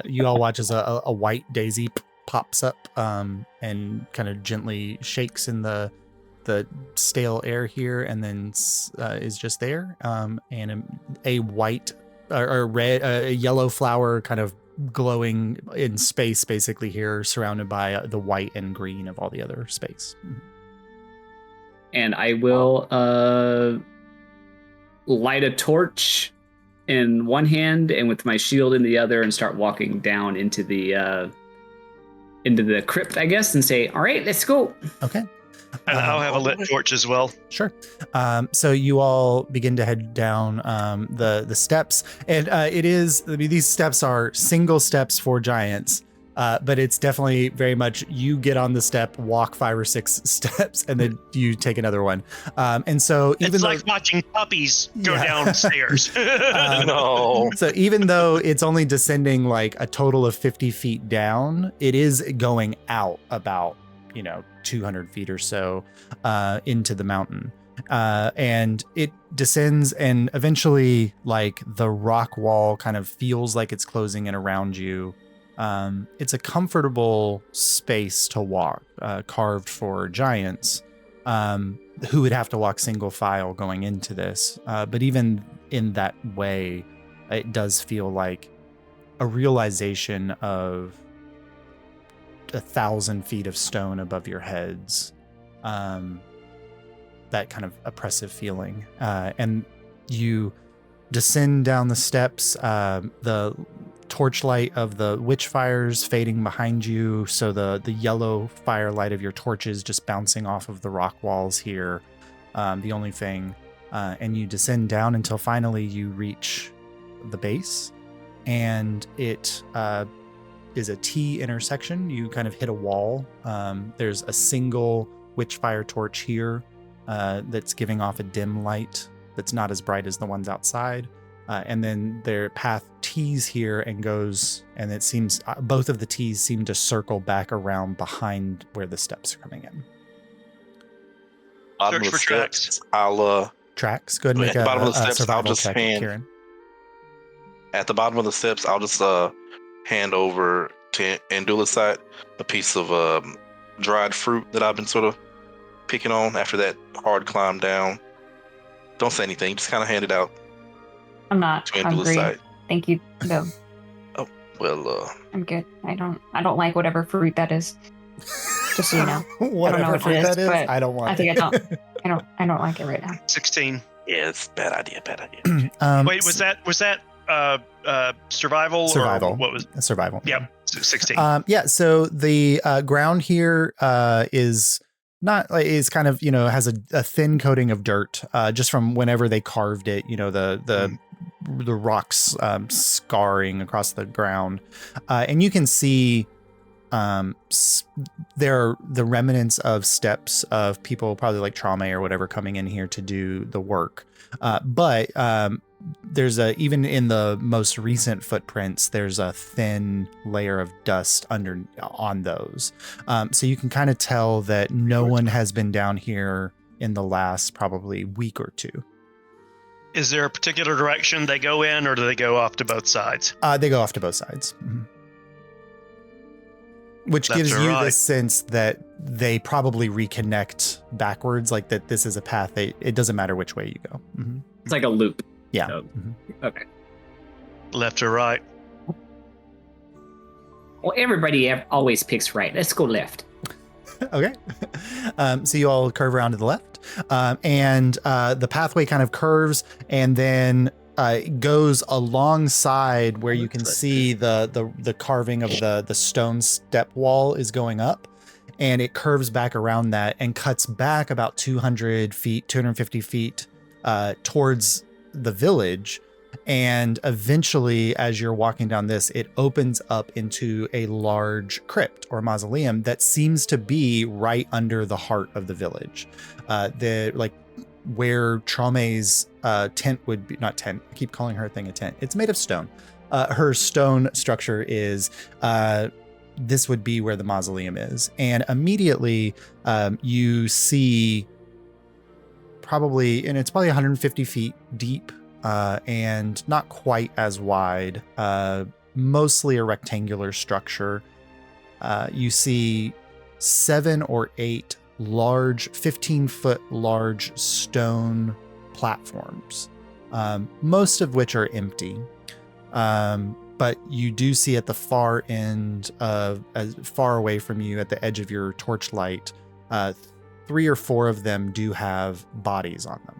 You all watch as a white daisy pops up and kind of gently shakes in the stale air here, and then is just there. And a white or red, a yellow flower kind of glowing in space, basically here, surrounded by the white and green of all the other space. And I will light a torch in one hand and with my shield in the other, and start walking down into the crypt, I guess, and say, "All right, let's go." Okay. And I'll have a lit torch as well. Sure. So you all begin to head down the steps, and these steps are single steps for giants, But it's definitely very much you get on the step, walk 5 or 6 steps, and then you take another one. And so even it's though like watching puppies go downstairs. No. so even though it's only descending like a total of 50 feet down, it is going out about 200 feet or so into the mountain. And it descends, and eventually like the rock wall kind of feels like it's closing in around you. It's a comfortable space to walk, carved for giants who would have to walk single file going into this. But even in that way, it does feel like a realization of 1,000 feet of stone above your heads. That kind of oppressive feeling. And you descend down the steps, the torchlight of the witch fires fading behind you. So the yellow firelight of your torches just bouncing off of the rock walls here. The only thing, and you descend down until finally you reach the base, and it is a T intersection. You kind of hit a wall. There's a single witchfire torch here that's giving off a dim light that's not as bright as the ones outside. And then their path tees here and goes, and it seems both of the tees seem to circle back around behind where the steps are coming in. Bottom Search of the for tracks. steps, I'll Tracks. Go ahead and At make the bottom of the a steps, I'll survival just check, hand- Kieran. at the bottom of the steps, I'll just hand over to Andulicite a piece of dried fruit that I've been sort of picking on after that hard climb down. Don't say anything, just kind of hand it out I'm not to hungry. Andulicite. Thank you. No, Well, I'm good. I don't like whatever fruit that is. Just so you know. Whatever what fruit it is, that is, but I don't want I think it. I don't like it right now. 16. yeah, it's a bad idea. Wait, was that survival? Survival. Or what was? Survival? Yep, 16. Yeah. So the ground here is not like is kind of has a thin coating of dirt just from whenever they carved it. The rocks scarring across the ground, and you can see there are the remnants of steps of people probably like Traume or whatever coming in here to do the work. But there's even in the most recent footprints, there's a thin layer of dust on those. So you can kind of tell that no one has been down here in the last probably week or two. Is there a particular direction they go in, or do they go off to both sides? They go off to both sides. Mhm. Which Left gives or you right? the sense that they probably reconnect backwards, like that this is a path. It doesn't matter which way you go. Mm-hmm. It's like a loop. Yeah. So, Mhm. okay. Left or right? Well, everybody always picks right. Let's go left. Okay. So you all curve around to the left, and the pathway kind of curves and then goes alongside where you can see the carving of the stone step wall is going up, and it curves back around that and cuts back about 250 feet towards the village. And eventually, as you're walking down this, it opens up into a large crypt or mausoleum that seems to be right under the heart of the village. Where Traume's tent would be, not tent, I keep calling her thing a tent. It's made of stone. Her stone structure is, this would be where the mausoleum is. And immediately you see it's probably 150 feet deep and not quite as wide, mostly a rectangular structure. You see 7 or 8 large 15-foot large stone platforms, most of which are empty. But you do see at the far end as far away from you at the edge of your torchlight, 3 or 4 of them do have bodies on them.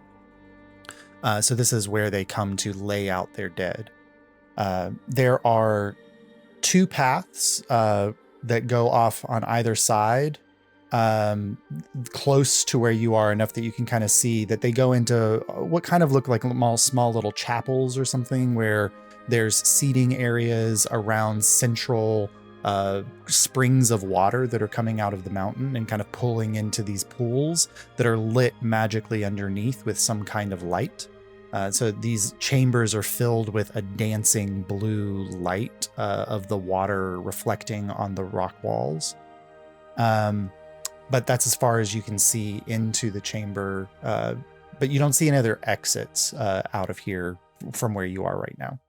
So this is where they come to lay out their dead. There are 2 paths that go off on either side, close to where you are, enough that you can kind of see that they go into what kind of look like small little chapels or something, where there's seating areas around central springs of water that are coming out of the mountain and kind of pulling into these pools that are lit magically underneath with some kind of light. So these chambers are filled with a dancing blue light of the water reflecting on the rock walls. But that's as far as you can see into the chamber. But you don't see any other exits out of here from where you are right now.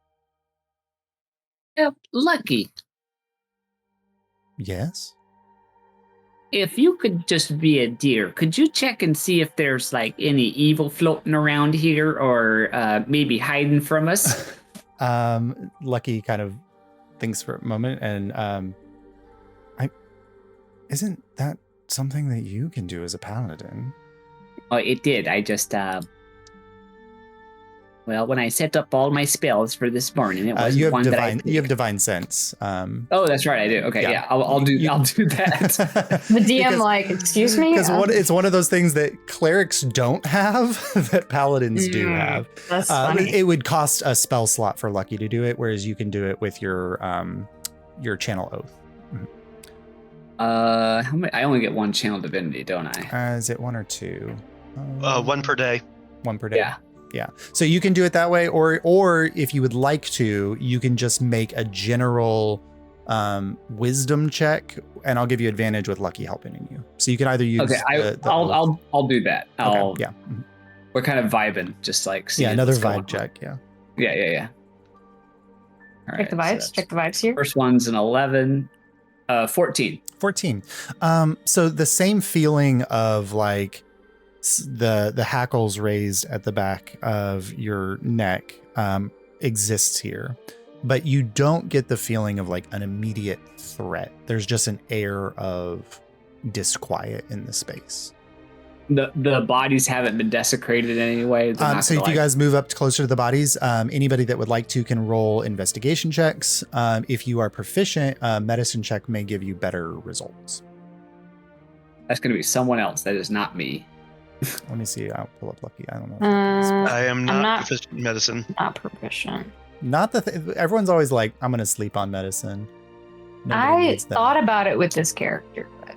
Lucky. Yes? If you could just be a deer, could you check and see if there's like any evil floating around here or maybe hiding from us? Lucky kind of thinks for a moment and isn't that something that you can do as a paladin? Oh, it did. I just when I set up all my spells for this morning, it was one that I picked. You have divine sense. Oh, that's right, I do. Okay, yeah, I'll do that. The DM, excuse me? Because it's one of those things that clerics don't have that paladins do have. That's funny. It would cost a spell slot for Lucky to do it, whereas you can do it with your channel oath. I only get one channel divinity, don't I? Is it one or two? One per day. One per day. Yeah. Yeah. So you can do it that way, or if you would like to, you can just make a general wisdom check, and I'll give you advantage with Lucky helping you. So you can either use. Okay, I'll do that. Okay, yeah. We're kind of vibing, just like seeing another what's going vibe check. Yeah. Yeah. All Check the vibes. so Check the vibes here. First one's an 11, 14. 14. So the same feeling of like the hackles raised at the back of your neck exists here, but you don't get the feeling of like an immediate threat. There's just an air of disquiet in the space. The bodies haven't been desecrated in any way. So if you guys move up closer to the bodies, anybody that would like to can roll investigation checks. If you are proficient, medicine check may give you better results. That's going to be someone else. That is not me. Let me see. I'll pull up Lucky. I don't know. I am not proficient in medicine. Not proficient. Not everyone's always like, I'm going to sleep on medicine. Nobody I needs that. thought about it with this character, but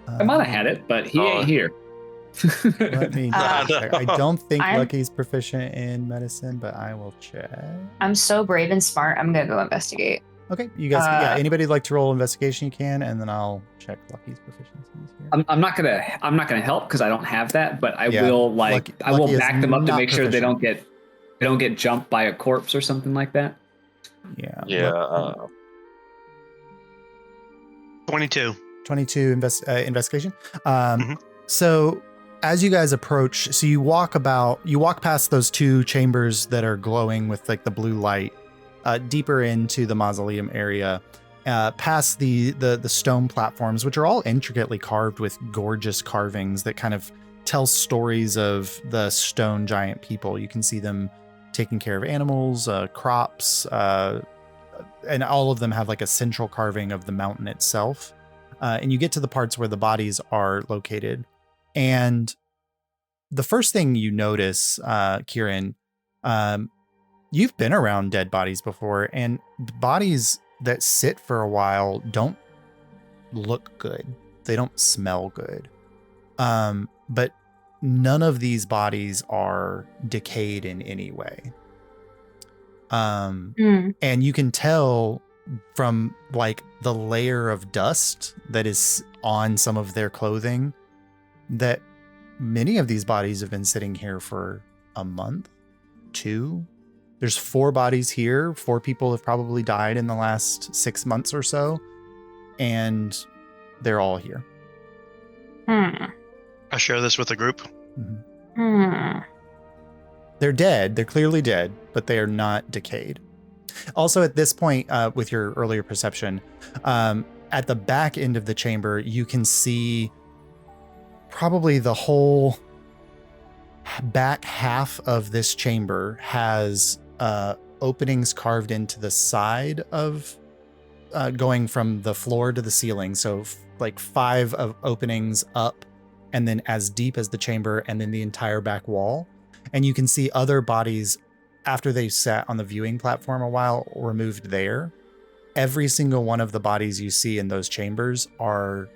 I might have had it, but he ain't here. Let me check. I don't think I'm- Lucky's proficient in medicine, but I will check. I'm so brave and smart. I'm gonna go investigate. Okay, you guys. Anybody like to roll investigation? You can, and then I'll check Lucky's proficiencies here. I'm not gonna help because I don't have that, but I Yeah, will Lucky I will is back them up to not make sure they proficient. don't get jumped by a corpse or something like that. Yeah. Yeah. 22. 22 investigation. Mhm. So as you guys approach, so you walk past those two chambers that are glowing with like the blue light, deeper into the mausoleum area, past the stone platforms, which are all intricately carved with gorgeous carvings that kind of tell stories of the stone giant people. You can see them taking care of animals, crops, and all of them have like a central carving of the mountain itself. And you get to the parts where the bodies are located. And the first thing you notice, Kieran, you've been around dead bodies before, and the bodies that sit for a while don't look good. They don't smell good. But none of these bodies are decayed in any way. And you can tell from like the layer of dust that is on some of their clothing that many of these bodies have been sitting here for a month, 2. There's 4 bodies here. 4 people have probably died in the last 6 months or so, and they're all here. I share this with the group. They're dead. They're clearly dead, but they are not decayed. Also, at this point, with your earlier perception, at the back end of the chamber, you can see probably the whole back half of this chamber has openings carved into the side of going from the floor to the ceiling. So like 5 of openings up, and then as deep as the chamber, and then the entire back wall. And you can see other bodies after they sat on the viewing platform a while removed there. every single one of the bodies you see in those chambers are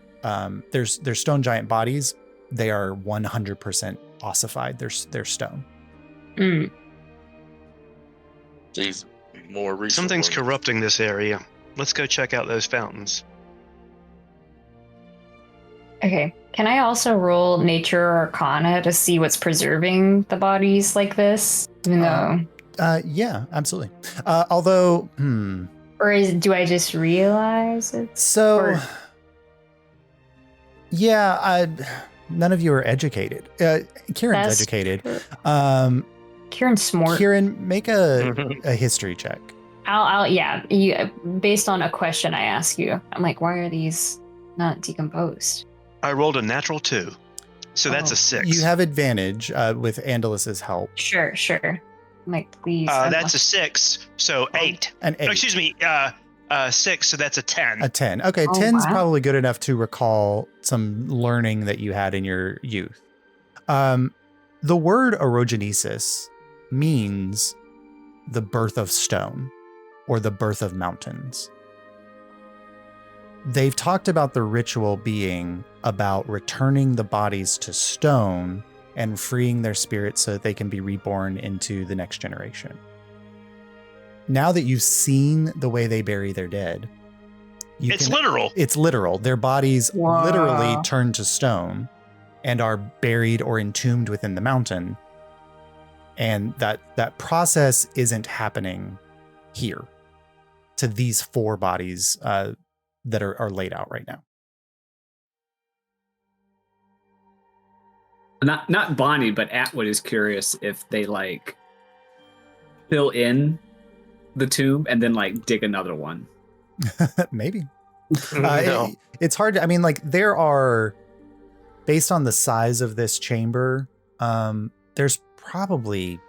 they're stone giant bodies. They are 100% ossified. They're stone. These more recent Something's ones. corrupting this area. Let's go check out those fountains. Okay. Can I also roll Nature or Arcana to see what's preserving the bodies like this? Even though. Yeah, absolutely. Although, Or do I just realize it? So, Or- yeah, none of you are educated. Kieran's That's educated. Kieran's smart. Kieran, make a history check. Based on a question I ask you, I'm like, why are these not decomposed? I rolled a natural 2. So that's a 6. You have advantage with Andalus's help. Sure. I'm like, please. That's a 6, so 8. An 8. Oh, excuse me, 6, so that's a 10. A 10. Okay, Oh, 10's wow. probably good enough to recall some learning that you had in your youth. The word orogenesis means the birth of stone or the birth of mountains. They've talked about the ritual being about returning the bodies to stone and freeing their spirits so that they can be reborn into the next generation. Now that you've seen the way they bury their dead, It's literal. It's literal. Their bodies Wow. literally turn to stone and are buried or entombed within the mountain. And that process isn't happening here to these 4 bodies that are laid out right now. Not Bonnie, but Atwood is curious if they like fill in the tomb and then like dig another one. Maybe. No. It's hard to, I mean, like there are, based on the size of this chamber, there's probably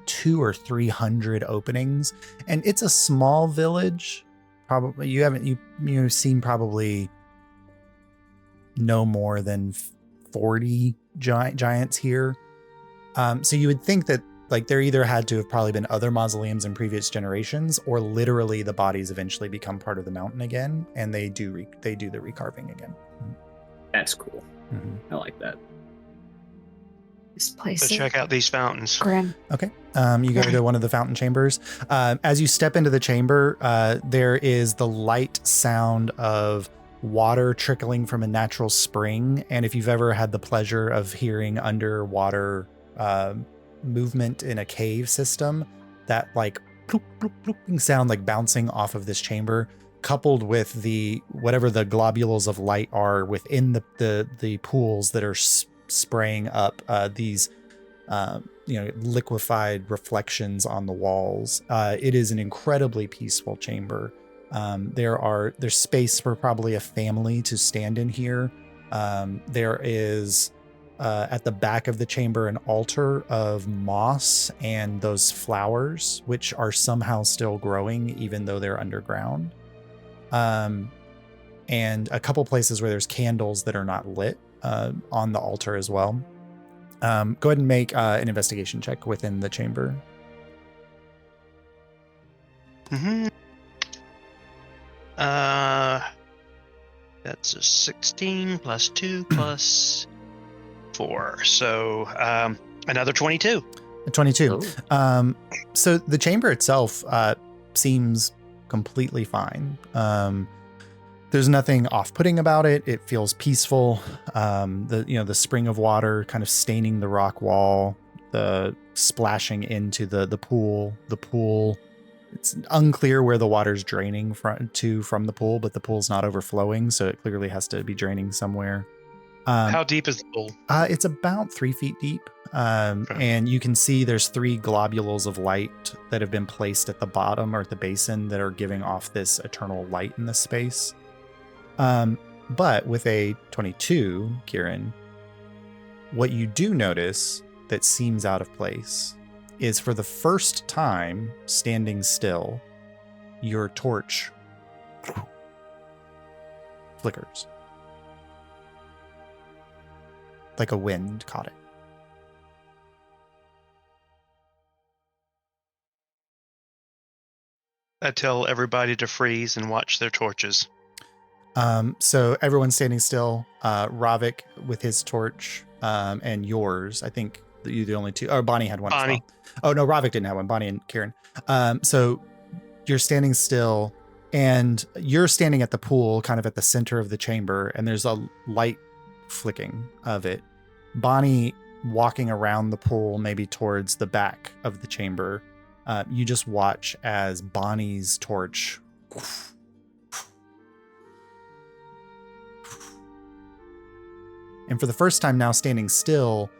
200 or 300 openings, and it's a small village. Probably you've seen probably no more than 40 giants here. So you would think that like there either had to have probably been other mausoleums in previous generations, or literally the bodies eventually become part of the mountain again, and they do the recarving again. That's cool. Mm-hmm. I like that. This place So is check out these fountains. grim. Okay. You go to one of the fountain chambers. As you step into the chamber, there is the light sound of water trickling from a natural spring. And if you've ever had the pleasure of hearing underwater movement in a cave system, that like bloop, bloop, blooping sound like bouncing off of this chamber, coupled with whatever the globules of light are within the pools that are spraying up these liquefied reflections on the walls. It is an incredibly peaceful chamber. There's space for probably a family to stand in here. There is at the back of the chamber an altar of moss and those flowers, which are somehow still growing even though they're underground. And a couple places where there's candles that are not lit on the altar as well. Go ahead and make an investigation check within the chamber. Mm-hmm. That's a 16 plus 2 plus 4. So another 22. 22. Oh. So the chamber itself seems completely fine. There's nothing off-putting about it. It feels peaceful. The spring of water kind of staining the rock wall, the splashing into the pool. The pool, it's unclear where the water's draining from the pool, but the pool's not overflowing, so it clearly has to be draining somewhere. How deep is the pool? It's about 3 feet deep. And you can see there's 3 globules of light that have been placed at the bottom or at the basin that are giving off this eternal light in the space. But with a 22, Kieran, what you do notice that seems out of place is for the first time standing still, your torch flickers. Like a wind caught it. I tell everybody to freeze and watch their torches. So everyone's standing still. Ravik with his torch, and yours. I think you're the only two. Oh, Bonnie had one Bonnie. as well. Oh no, Ravik didn't have one. Bonnie and Kieran. So you're standing still, and you're standing at the pool, kind of at the center of the chamber, and there's a light flicking of it. Bonnie walking around the pool, maybe towards the back of the chamber. You just watch as Bonnie's torch and for the first time now standing still,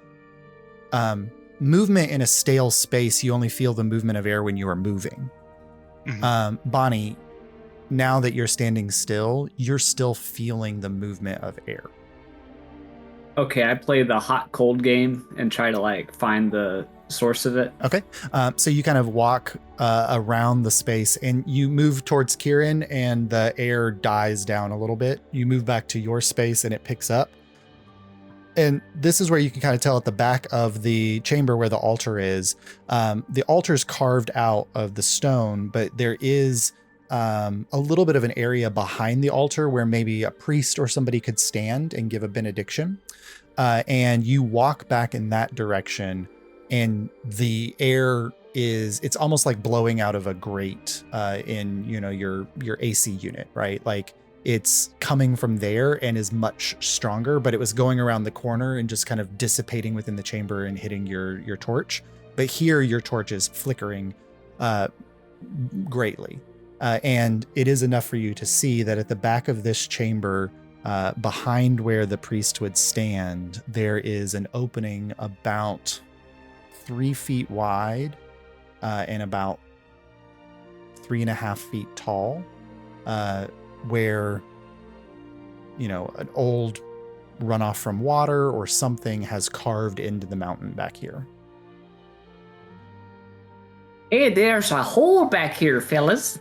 movement in a stale space, you only feel the movement of air when you are moving. Mm-hmm. Bonnie, now that you're standing still, you're still feeling the movement of air. Okay, I play the hot cold game and try to like find the source of it. Okay. So you kind of walk around the space and you move towards Kieran and the air dies down a little bit. You move back to your space and it picks up. And this is where you can kind of tell at the back of the chamber where the altar is. The altar's carved out of the stone, but there is a little bit of an area behind the altar where maybe a priest or somebody could stand and give a benediction. And you walk back in that direction, and the air it's almost like blowing out of a grate in your AC unit, right? Like it's coming from there and is much stronger, but it was going around the corner and just kind of dissipating within the chamber and hitting your torch. But here your torch is flickering greatly. And it is enough for you to see that at the back of this chamber, behind where the priest would stand, there is an opening about 3 feet wide and about 3.5 feet tall, where an old runoff from water or something has carved into the mountain back here. Hey, there's a hole back here, fellas.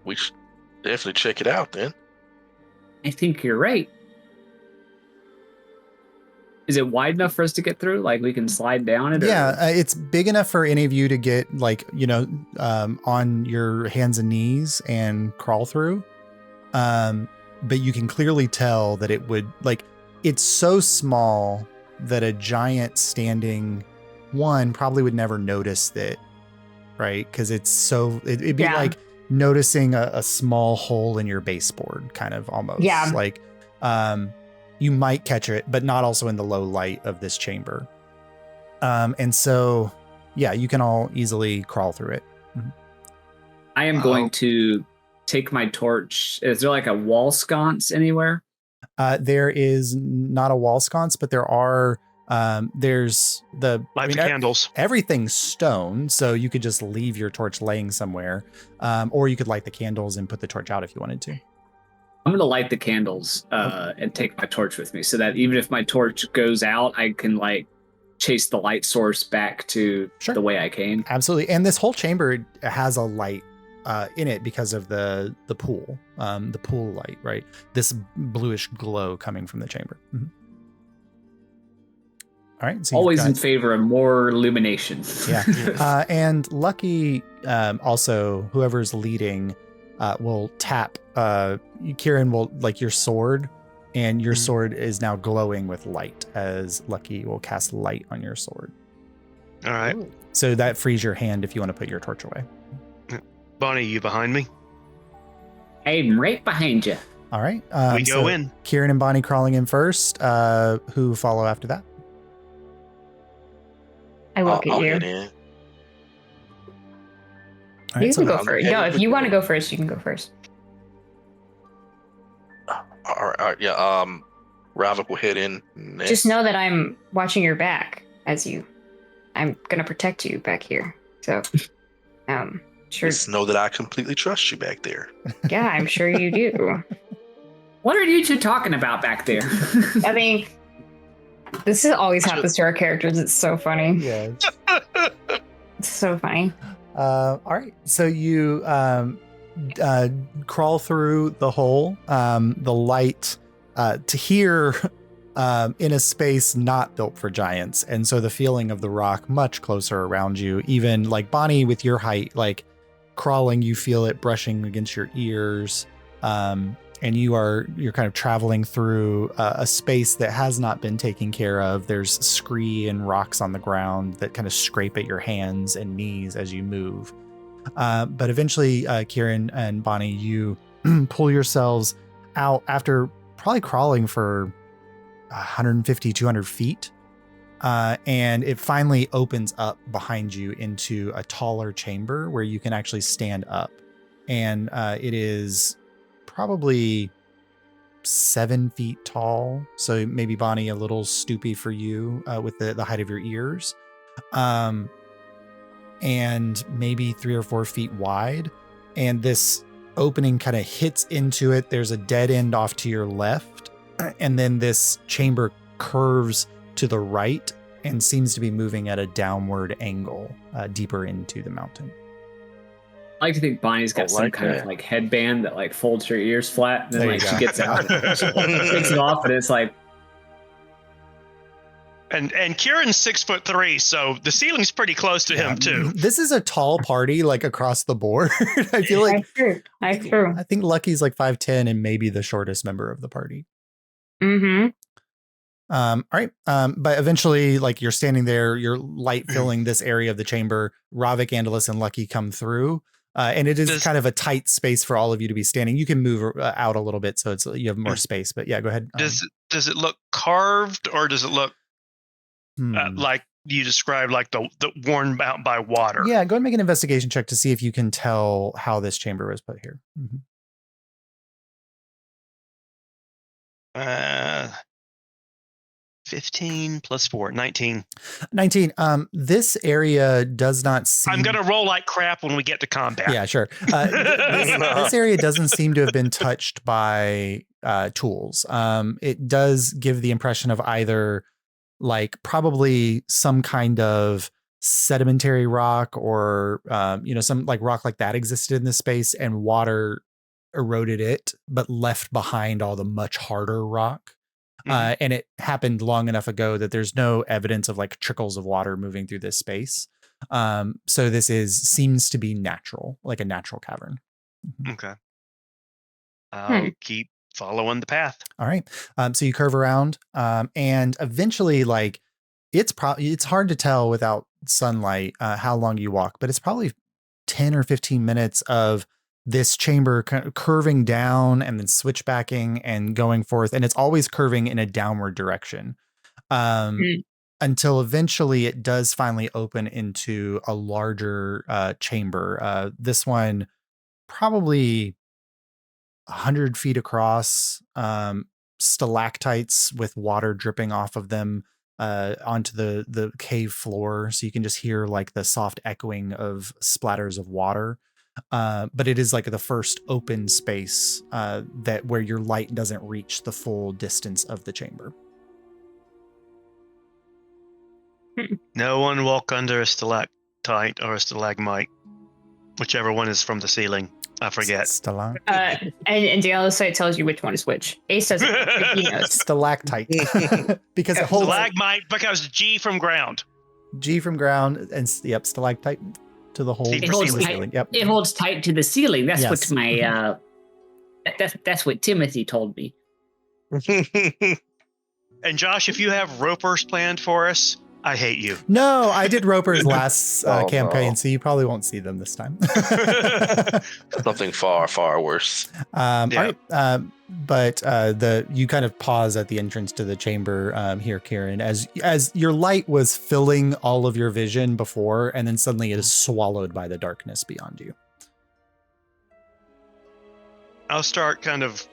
We should definitely check it out then. I think you're right. Is it wide enough for us to get through? Like we can slide down it? Yeah, it's big enough for any of you to get on your hands and knees and crawl through. But you can clearly tell that it would it's so small that a giant standing one probably would never notice that, right? Because it's so it'd be like noticing a small hole in your baseboard, kind of almost. Yeah. You might catch it, but not also in the low light of this chamber. And so, yeah, you can all easily crawl through it. Mm-hmm. I am going to take my torch. Is there like a wall sconce anywhere? There is not a wall sconce, but there are. There's the Light the candles. Everything's stone, so you could just leave your torch laying somewhere, or you could light the candles and put the torch out if you wanted to. I'm going to light the candles and take my torch with me so that even if my torch goes out, I can chase the light source back to the way I came. Absolutely. And this whole chamber has a light in it because of the pool light, right? This bluish glow coming from the chamber. Mm-hmm. All right. So always in favor of more illumination. Yeah. And Lucky, also, whoever's leading, will tap. Kieran will your sword, and your sword is now glowing with light as Lucky will cast light on your sword. All right. So that frees your hand if you want to put your torch away. Bonnie, you behind me? I'm right behind you. All right. We go in. Kieran and Bonnie crawling in first. Who follow after that? I look at you. Get in. All right, You can go I'm first. No, if you want to go first, you can go first. All right, yeah. Ravik will head in next. Just know that I'm watching your back I'm gonna protect you back here. So, sure. Just know that I completely trust you back there. Yeah, I'm sure you do. What are you two talking about back there? I mean, this always happens to our characters. It's so funny. Yeah. It's so funny. All right. So you crawl through the hole. The light to hear in a space not built for giants. And so the feeling of the rock much closer around you, even like Bonnie with your height, like crawling, you feel it brushing against your ears. And you're kind of traveling through a space that has not been taken care of. There's scree and rocks on the ground that kind of scrape at your hands and knees as you move. But eventually, Kieran and Bonnie, you pull yourselves out after probably crawling for 150, 200 feet. And it finally opens up behind you into a taller chamber where you can actually stand up. And it is probably 7 feet tall. So maybe, Bonnie, a little stoopy for you with the height of your ears. And maybe 3 or 4 feet wide. And this opening kind of hits into it. There's a dead end off to your left. And then this chamber curves to the right and seems to be moving at a downward angle deeper into the mountain. I like to think Bonnie's got some kind of like headband that like folds her ears flat, and then There like you she go. gets out, she takes it off, and it's like. And Kieran's 6'3", so the ceiling's pretty close to him too. This is a tall party, like across the board. I feel like That's true. I think Lucky's like 5'10" and maybe the shortest member of the party. Mm-hmm. All right. But eventually, like, you're standing there, your light filling this area of the chamber. Ravik, Andalus, and Lucky come through. And it is kind of a tight space for all of you to be standing. You can move out a little bit, so you have more space. But yeah, go ahead. Does it look carved, or does it look like you described, like the worn out by water? Yeah, go ahead and make an investigation check to see if you can tell how this chamber was put here. 15 plus 4, 19. 19. This area does not seem... I'm going to roll like crap when we get to combat. Yeah, sure. This area doesn't seem to have been touched by tools. It does give the impression of either like probably some kind of sedimentary rock or, some like rock like that existed in this space and water eroded it, but left behind all the much harder rock. And it happened long enough ago that there's no evidence of like trickles of water moving through this space. So this seems to be natural, like a natural cavern. Okay. I'll keep following the path. All right. So you curve around, and eventually, like, it's hard to tell without sunlight how long you walk, but it's probably 10 or 15 minutes of this chamber kind of curving down and then switchbacking and going forth. And it's always curving in a downward direction until eventually it does finally open into a larger chamber. This one probably 100 feet across, stalactites with water dripping off of them onto the cave floor. So you can just hear like the soft echoing of splatters of water. But it is like the first open space where your light doesn't reach the full distance of the chamber. No one walk under a stalactite or a stalagmite, whichever one is from the ceiling. I forget. And the other side tells you which one is which. Ace doesn't know, but he knows. Stalactite. Because it holds Stalagmite, because G from ground. G from ground, and stalactite to the whole ceiling. Yep. It holds tight to the ceiling. That's Yes. what my that's what Timothy told me. And Josh, if you have ropers planned for us, I hate you. No, I did ropers last campaign, no. so you probably won't see them this time. Something far, far worse. All right. But you kind of pause at the entrance to the chamber here, Kieran, as your light was filling all of your vision before, and then suddenly it is swallowed by the darkness beyond you. I'll start kind of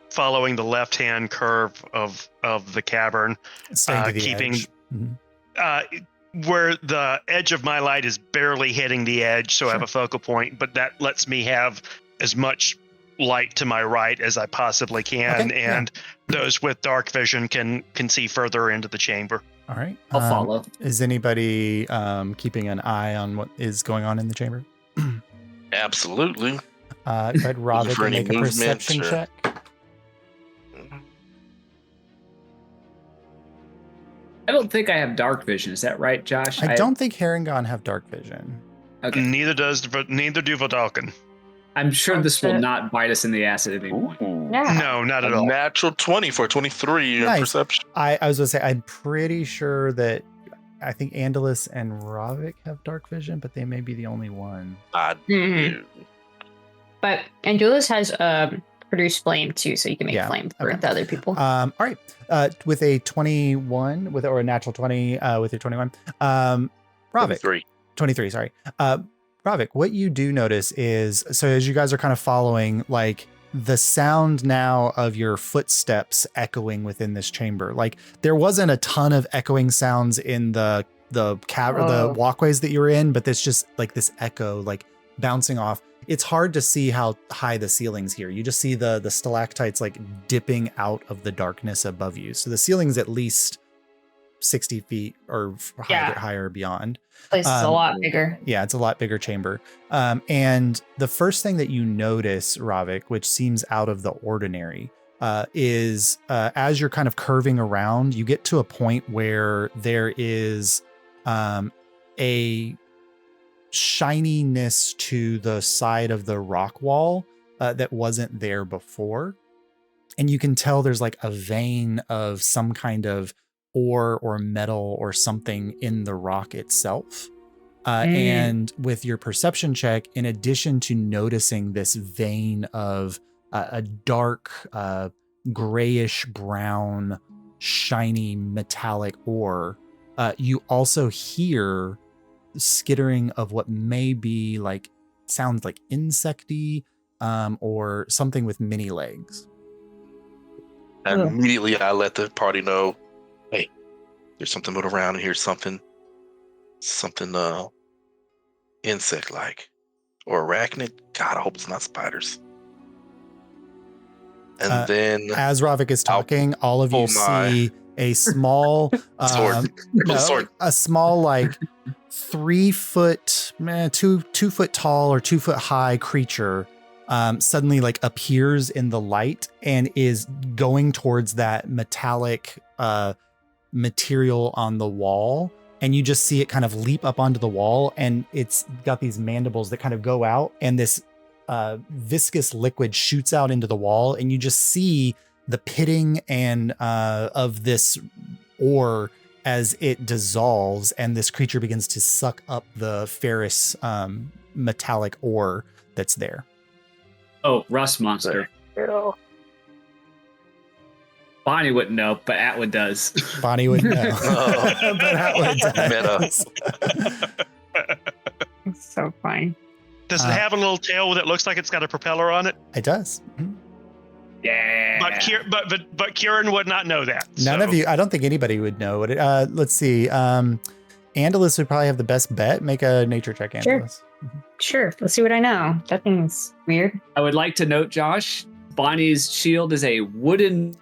following the left-hand curve of the cavern, Staying to the keeping edge. Mhm. where the edge of my light is barely hitting the edge, so I have a focal point, but that lets me have as much light to my right as I possibly can, Okay, and those with dark vision can see further into the chamber. All right. I'll follow. Is anybody keeping an eye on what is going on in the chamber? Absolutely. Go ahead, Robert, for and any make a movements perception or- check. I don't think I have dark vision. Is that right, Josh? I don't think Harengon have dark vision. Okay. Neither do Vidalkin. I'm sure this will not bite us in the ass at any point. Yeah. No, not at A all. natural 20 for 23 in Nice. perception. I was going to say, I'm pretty sure that I think Andalus and Ravik have dark vision, but they may be the only one. I Mhm. do. But Angelus has produce flame too, so you can make Yeah, flame for okay. the other people. All right. With a 21, or a natural 20, with your 21, Ravik, 23. 23, sorry. Ravik, what you do notice is, so as you guys are kind of following, like the sound now of your footsteps echoing within this chamber, like there wasn't a ton of echoing sounds in the walkways that you were in, but it's just like this echo, like bouncing off. It's hard to see how high the ceiling's here. You just see the stalactites like dipping out of the darkness above you. So the ceiling's at least 60 feet or higher beyond. Place is a lot bigger. Yeah, it's a lot bigger chamber. And the first thing that you notice, Ravik, which seems out of the ordinary, is as you're kind of curving around, you get to a point where there is a shininess to the side of the rock wall that wasn't there before. And you can tell there's like a vein of some kind of ore or metal or something in the rock itself. And with your perception check, in addition to noticing this vein of a dark, grayish brown, shiny metallic ore, you also hear skittering of what may be like, sounds like insecty, or something with many legs. And immediately I let the party know, hey, there's something moving around and here's something insect-like or arachnid. God, I hope it's not spiders. And then as Ravik is talking, all of you see a small sword. a small like 3 foot, 2 foot tall or 2 foot high creature suddenly like appears in the light and is going towards that metallic material on the wall. And you just see it kind of leap up onto the wall, and it's got these mandibles that kind of go out, and this viscous liquid shoots out into the wall, and you just see the pitting and of this ore as it dissolves, and this creature begins to suck up the ferrous metallic ore that's there. Oh, rust monster. Bonnie wouldn't know, but Atwood does. Bonnie wouldn't know, but Atwood does. It's so fine. Does it have a little tail that looks like it's got a propeller on it? It does. Mm-hmm. Yeah. But Kieran would not know that. None of you. I don't think anybody would know what it. Let's see. Andalus would probably have the best bet. Make a nature check, Andalus. Sure. Let's see what I know. That thing's weird. I would like to note, Josh, Bonnie's shield is a wooden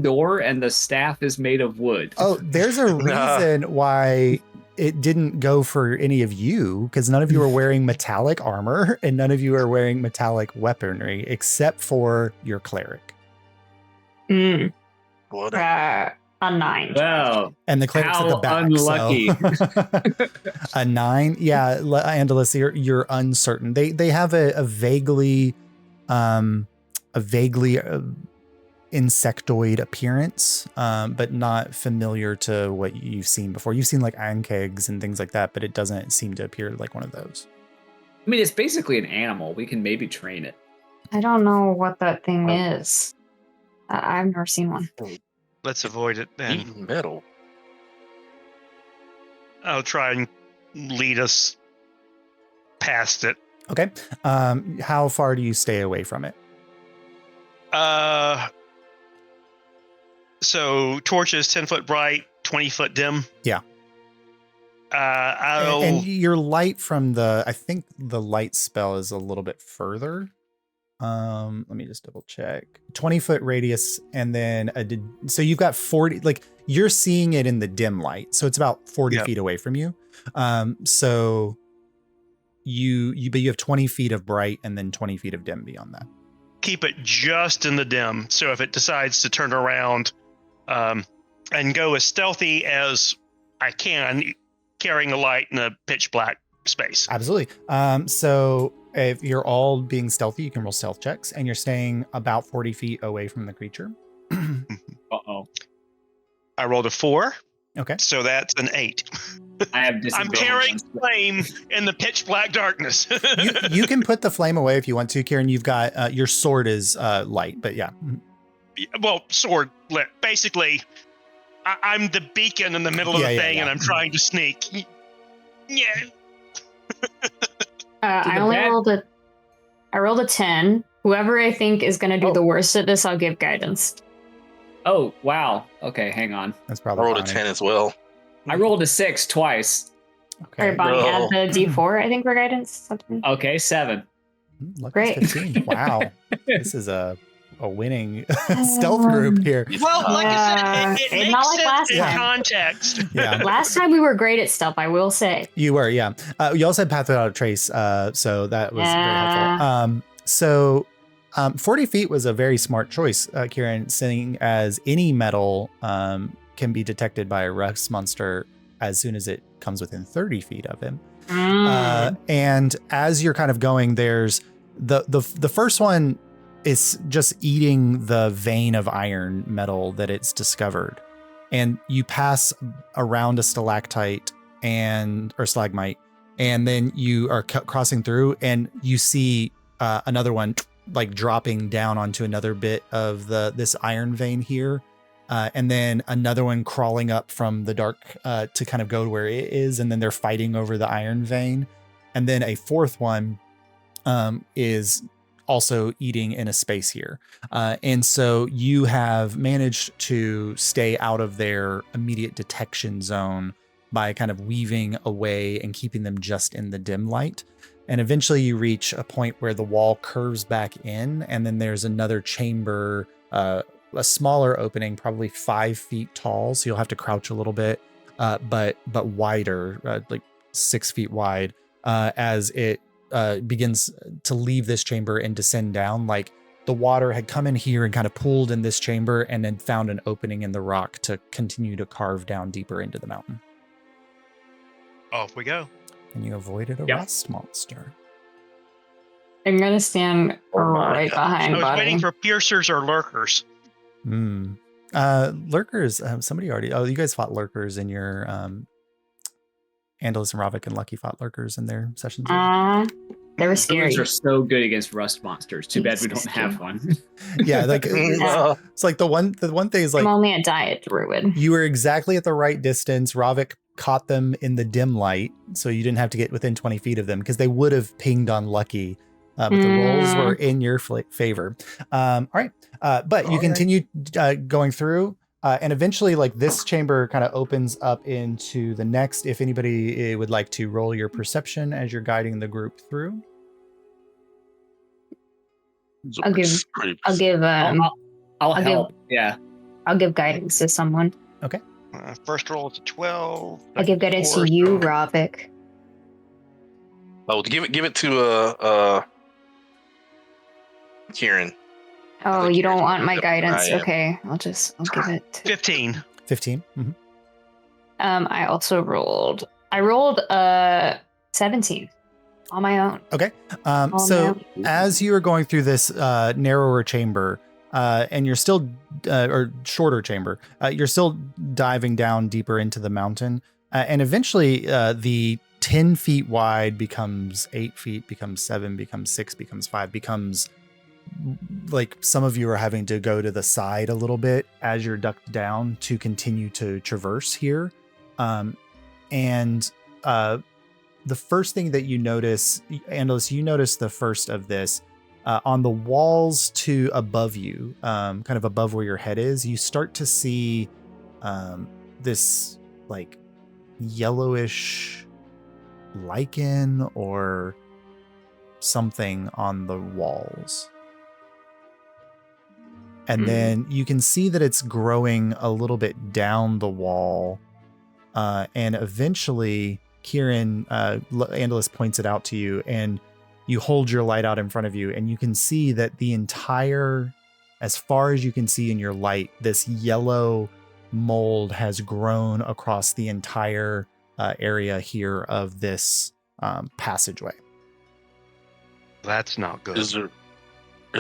door and the staff is made of wood. Oh, there's a reason why it didn't go for any of you, because none of you are wearing metallic armor and none of you are wearing metallic weaponry except for your cleric. What? A 9. Wow. And the cleric's at the back. Unlucky. So. A 9? Yeah, Andalus, you're uncertain. They have a vaguely insectoid appearance, but not familiar to what you've seen before. You've seen like ankegs and things like that, but it doesn't seem to appear like one of those. I mean, it's basically an animal. We can maybe train it. I don't know what that thing is. I've never seen one. Let's avoid it then. Eating metal. I'll try and lead us past it. Okay. How far do you stay away from it? So torch is 10 foot bright, 20 foot dim. Yeah. I'll... And your light from I think the light spell is a little bit further. Let me just double check. 20-foot radius, and then so you've got 40. Like you're seeing it in the dim light, so it's about 40 feet away from you. So you have 20 feet of bright and then 20 feet of dim beyond that. Keep it just in the dim. So if it decides to turn around, and go as stealthy as I can, carrying a light in a pitch black space. Absolutely. So if you're all being stealthy, you can roll stealth checks, and you're staying about 40 feet away from the creature. Uh-oh. I rolled a 4. Okay. So that's an 8. I have I'm disadvantage. carrying flame in the pitch black darkness. You can put the flame away if you want to, Kieran. You've got your sword is light, but yeah. Well, sword lit. Basically, I'm the beacon in the middle of the thing, and I'm trying to sneak. Yeah. I rolled a 10. Whoever I think is going to do the worst at this, I'll give guidance. Oh, wow. Okay, hang on. That's probably I rolled Bonnie. a 10 as well. I rolled a 6 twice. Okay. All right, Bonnie, add the D4, I think, for guidance. Something. Okay, 7. Lucky's Great. 15. Wow. This is a winning stealth group here. Well, like I said, it It's makes not like sense last in time. context. Yeah. Last time we were great at stuff, I will say. You were, yeah. You also had Path Without a Trace, so that was Yeah. very helpful. 40 feet was a very smart choice, Kieran, seeing as any metal can be detected by a rust monster as soon as it comes within 30 feet of him. And as you're kind of going, there's the first one is just eating the vein of iron metal that it's discovered. And you pass around a stalactite or stalagmite, and then you are crossing through, and you see another one like dropping down onto another bit of this iron vein here. And then another one crawling up from the dark to kind of go to where it is. And then they're fighting over the iron vein. And then a fourth one is also eating in a space here. And so you have managed to stay out of their immediate detection zone by kind of weaving away and keeping them just in the dim light. And eventually you reach a point where the wall curves back in, and then there's another chamber, a smaller opening, probably 5 feet tall. So you'll have to crouch a little bit, but wider, like 6 feet wide, as it begins to leave this chamber and descend down. Like the water had come in here and kind of pooled in this chamber and then found an opening in the rock to continue to carve down deeper into the mountain. Off we go. And you avoided a rust monster. I'm going to stand right behind I was Bonnie. waiting for piercers or lurkers. Lurkers, somebody already... Oh, you guys fought lurkers in your... Andalus and Ravik and Lucky fought lurkers in their sessions. They were scary. Those are so good against rust monsters. Too bad we don't have one. Yeah, like it's like the one thing is like I'm only a diet druid. you were exactly at the right distance. Ravik caught them in the dim light, so you didn't have to get within 20 feet of them because they would have pinged on Lucky. But the rolls were in your favor. All right. But you continue going through. And eventually, like this chamber kind of opens up into the next. If anybody would like to roll your perception as you're guiding the group through. I'll help. Yeah. I'll give guidance to someone. Okay. First roll is a 12. I'll give guidance to you, Ravik. Oh, give it to Kieran. Oh, you don't want my guidance? Okay, I'll give it to 15. 15. Mm-hmm. I also rolled 17 on my own. Okay. So as you are going through this narrower chamber, and you're still, or shorter chamber, you're still diving down deeper into the mountain. And eventually the 10 feet wide becomes 8 feet, becomes 7, becomes 6, becomes 5, becomes like some of you are having to go to the side a little bit as you're ducked down to continue to traverse here. The first thing that you notice, Andalus, you notice the first of this on the walls to above you, kind of above where your head is, you start to see this like yellowish lichen or something on the walls. And then you can see that it's growing a little bit down the wall. And eventually, Kieran, Andalus points it out to you, and you hold your light out in front of you, and you can see that the entire, as far as you can see in your light, this yellow mold has grown across the entire area here of this passageway. That's not good. Is there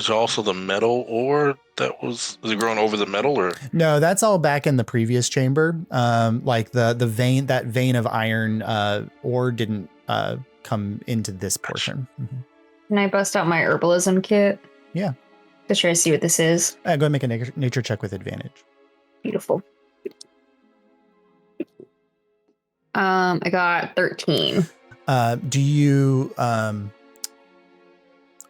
also the metal ore that is it growing over the metal, or? No, that's all back in the previous chamber. Like that vein of iron ore didn't come into this portion. Mm-hmm. Can I bust out my herbalism kit? Yeah. To try to see what this is. Go ahead and make a nature check with advantage. Beautiful. I got 13. Do you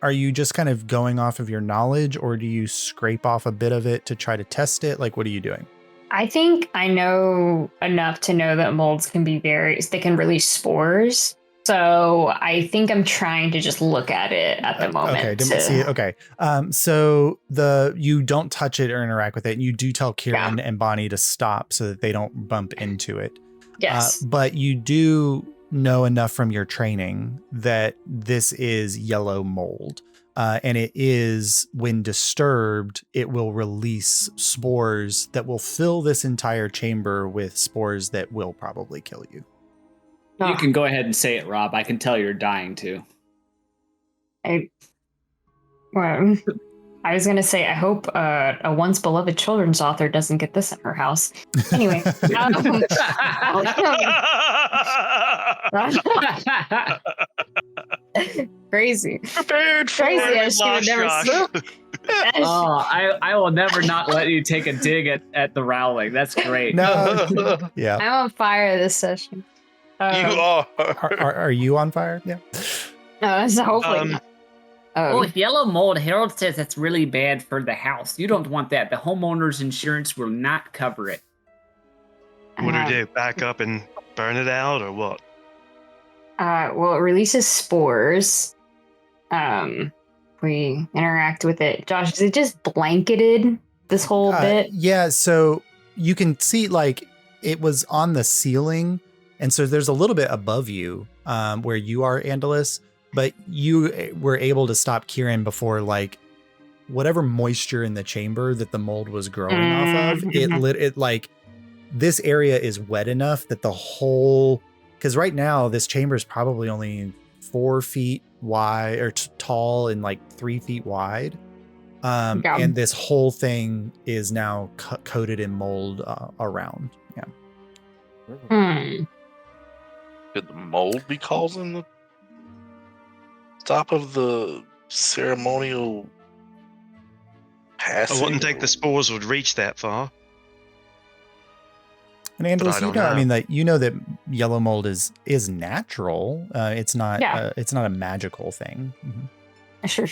are you just kind of going off of your knowledge, or do you scrape off a bit of it to try to test it? Like, what are you doing? I think I know enough to know that molds can be they can release spores. So I think I'm trying to just look at it at the moment. Okay, didn't see it. Okay. So you don't touch it or interact with it. You do tell Kieran and Bonnie to stop so that they don't bump into it. Yes. But you do know enough from your training that this is yellow mold. And it is, when disturbed, it will release spores that will fill this entire chamber with spores that will probably kill you. You can go ahead and say it, Rob. I can tell you're dying to. I was going to say, I hope a once beloved children's author doesn't get this in her house. Anyway. Crazy. Crazy as she would never sleep. I will never not let you take a dig at the Rowling. That's great. No. Yeah. I'm on fire this session. You are. Are you on fire? Yeah. So hopefully not. If yellow mold, Harold says that's really bad for the house. You don't want that. The homeowner's insurance will not cover it. What do we do? Back up and burn it out, or what? Well, it releases spores. We interact with it. Josh, is it just blanketed this whole bit? Yeah, so you can see like it was on the ceiling, and so there's a little bit above you where you are, Andalus, but you were able to stop Kieran before like whatever moisture in the chamber that the mold was growing off of, it like this area is wet enough that the whole, because right now this chamber is probably only 4 feet wide or tall and like 3 feet wide. And this whole thing is now coated in mold around. Yeah. Could the mold be causing the top of the ceremonial passing? I wouldn't think the spores would reach that far. And Andalus, I mean, that you know that yellow mold is natural. It's not a magical thing. Mm-hmm. Sure.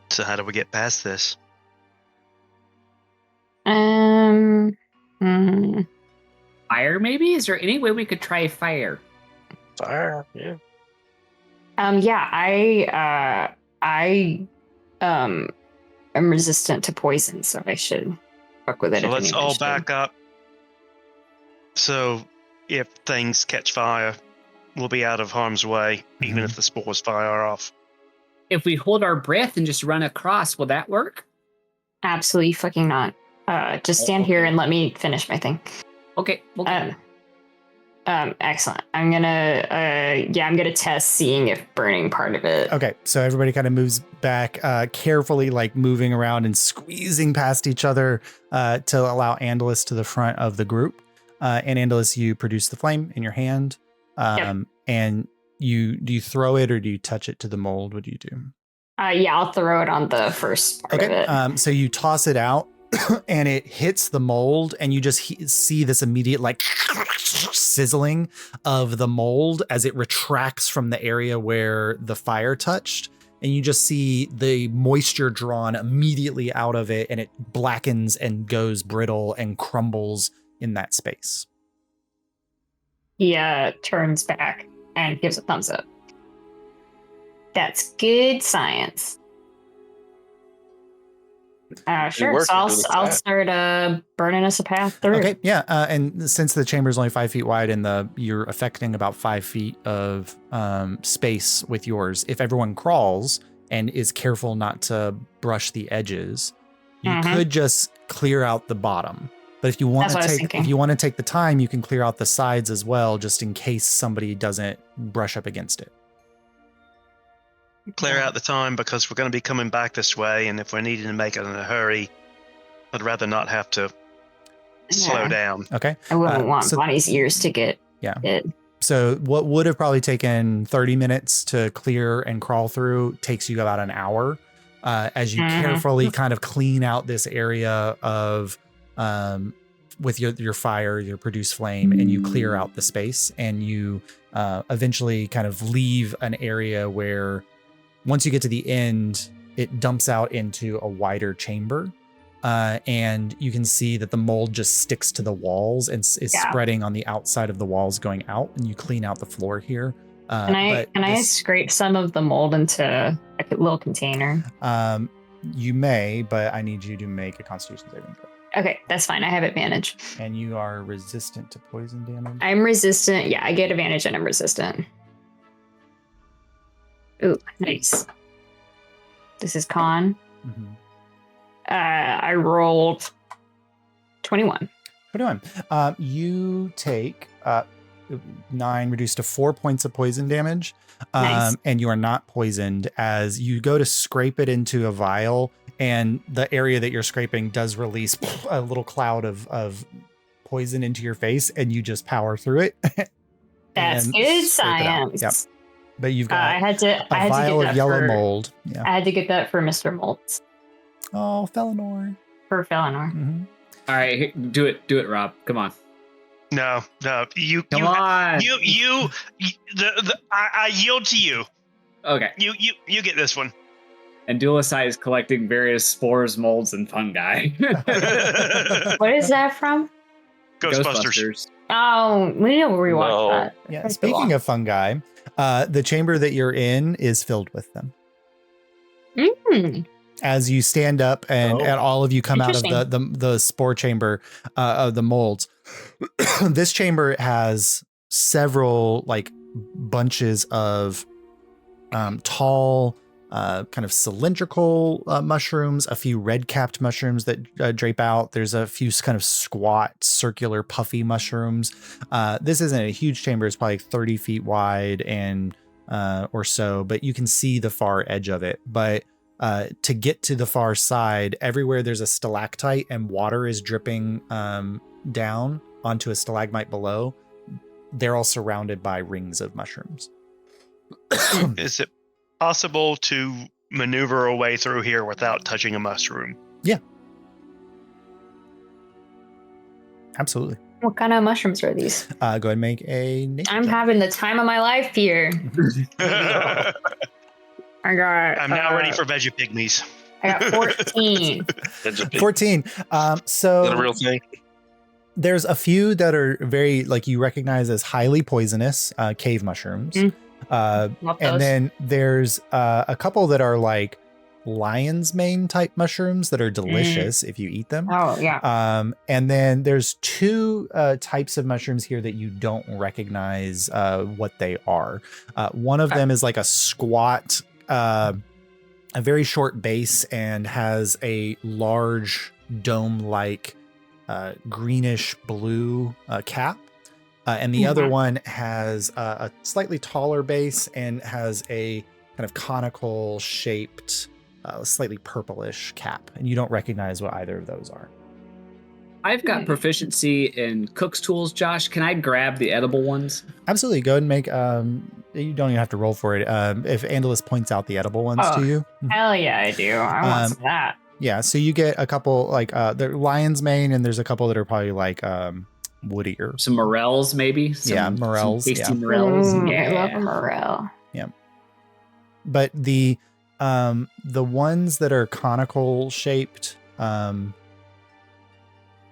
So how do we get past this? Fire, maybe? Is there any way we could try fire? Fire, yeah. I am resistant to poison, so I should fuck with it. So let's all back up. So if things catch fire, we'll be out of harm's way, even if the spores fire off. If we hold our breath and just run across, will that work? Absolutely fucking not. Just stand here and let me finish my thing. Okay. Excellent. I'm gonna test seeing if burning part of it. Okay, so everybody kind of moves back, carefully, like moving around and squeezing past each other to allow Andalus to the front of the group. And Andalus, you produce the flame in your hand. And do you throw it or do you touch it to the mold? What do you do? I'll throw it on the first part of it. So you toss it out and it hits the mold, and you just see this immediate like sizzling of the mold as it retracts from the area where the fire touched. And you just see the moisture drawn immediately out of it, and it blackens and goes brittle and crumbles in that space. He turns back and gives a thumbs up. That's good science. Sure. So I'll start burning us a path through. Okay, yeah. And since the chamber is only 5 feet wide and you're affecting about 5 feet of space with yours, if everyone crawls and is careful not to brush the edges, you could just clear out the bottom. But if you want That's what I was thinking. to take the time, you can clear out the sides as well, just in case somebody doesn't brush up against it. Clear out the time because we're going to be coming back this way, and if we're needing to make it in a hurry, I'd rather not have to slow down. Okay. I wouldn't want Bonnie's ears to get hit. So what would have probably taken 30 minutes to clear and crawl through takes you about an hour as you carefully kind of clean out this area of with your fire, your produce flame, and you clear out the space, and you eventually kind of leave an area where once you get to the end, it dumps out into a wider chamber. And you can see that the mold just sticks to the walls and is spreading on the outside of the walls going out, and you clean out the floor here. Can I scrape some of the mold into a little container? You may, but I need you to make a Constitution saving throw. Okay, that's fine. I have advantage. And you are resistant to poison damage? I'm resistant. Yeah, I get advantage and I'm resistant. Ooh, nice. This is con. Mm-hmm. I rolled 21. 21. You take 9 reduced to 4 points of poison damage. Nice. And you are not poisoned as you go to scrape it into a vial, and the area that you're scraping does release a little cloud of poison into your face, and you just power through it. That's good science. Yep. But you've got I had to vial get of that yellow mold. Yeah. I had to get that for Mr. Moltz. Oh, Felinor. For Felinor. Mm-hmm. All right, do it, Rob. Come on. No, you Come on. I yield to you. Okay. You get this one. And Dualisai is collecting various spores, molds, and fungi. What is that from? Ghostbusters. Oh, we know where we watched that. Yeah. Speaking of fungi, the chamber that you're in is filled with them. As you stand up and all of you come out of the spore chamber of the molds, this chamber has several like bunches of tall, kind of cylindrical mushrooms, a few red-capped mushrooms that drape out. There's a few kind of squat, circular, puffy mushrooms. This isn't a huge chamber. It's probably 30 feet wide and or so, but you can see the far edge of it. But to get to the far side, everywhere there's a stalactite and water is dripping down onto a stalagmite below. They're all surrounded by rings of mushrooms. Is it possible to maneuver a way through here without touching a mushroom? Yeah. Absolutely. What kind of mushrooms are these? Go ahead and make a nature I'm check. having the time of my life here. I got. I'm now ready for veggie pygmies. I got 14. 14. So Is that a real thing? there's a few that are very, like, you recognize as highly poisonous cave mushrooms. And then there's a couple that are like lion's mane type mushrooms that are delicious if you eat them. Oh, yeah. And then there's 2 types of mushrooms here that you don't recognize what they are. One of them is like a squat, a very short base, and has a large dome-like greenish blue cap. And the other one has a slightly taller base and has a kind of conical shaped, slightly purplish cap. And you don't recognize what either of those are. I've got proficiency in cook's tools, Josh. Can I grab the edible ones? Absolutely. Go ahead and make, you don't even have to roll for it. If Andalus points out the edible ones to you. Hell yeah, I do. I want some of that. Yeah. So you get a couple, like, they're lion's mane, and there's a couple that are probably like woodier. Some morels, maybe? Morels. Some tasty morels. I love a morel. Yeah. But the ones that are conical shaped, that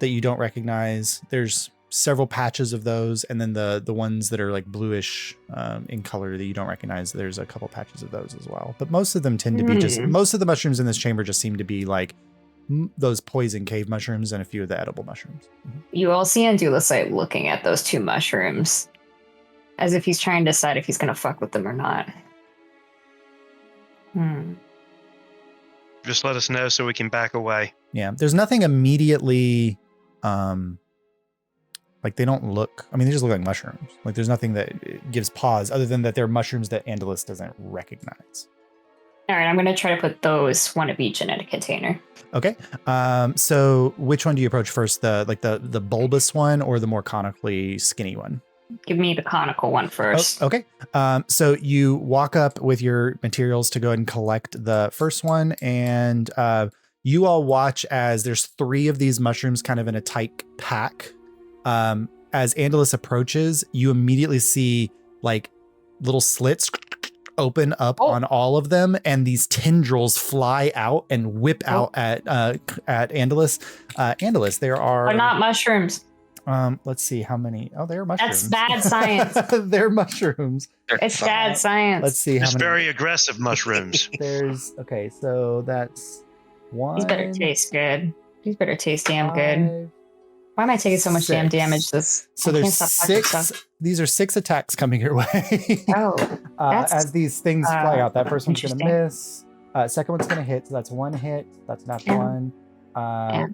you don't recognize, there's several patches of those, and then the ones that are like bluish in color that you don't recognize, there's a couple patches of those as well. But most of them tend to be most of the mushrooms in this chamber just seem to be like those poison cave mushrooms and a few of the edible mushrooms. You all see Andulasite looking at those 2 mushrooms as if he's trying to decide if he's going to fuck with them or not. Just let us know so we can back away. Yeah, there's nothing immediately like they don't look, I mean, they just look like mushrooms. Like there's nothing that gives pause other than that they're mushrooms that Andalus doesn't recognize. All right, I'm going to try to put those one of each in a container. Okay. So which one do you approach first? The bulbous one or the more conically skinny one? Give me the conical one first. Oh, okay. So you walk up with your materials to go ahead and collect the first one. And you all watch as there's 3 of these mushrooms kind of in a tight pack. As Andalus approaches, you immediately see like little slits open up on all of them, and these tendrils fly out and whip out at Andalus. Andalus, there are... They're not mushrooms. Let's see how many. Oh, they're mushrooms. That's bad science. They're mushrooms. It's bad science. Let's see how It's many. very aggressive mushrooms. There's okay, so that's 1. These better taste good. These better taste damn good. 5, Why am I taking so much damn 6. damage? This So I there's can't stop touching 6. stuff. These are 6 attacks coming your way. Oh, that's as these things fly out, that first one's gonna interesting. miss. Second one's gonna hit, so that's 1 hit. That's not Yeah. 1. Yeah.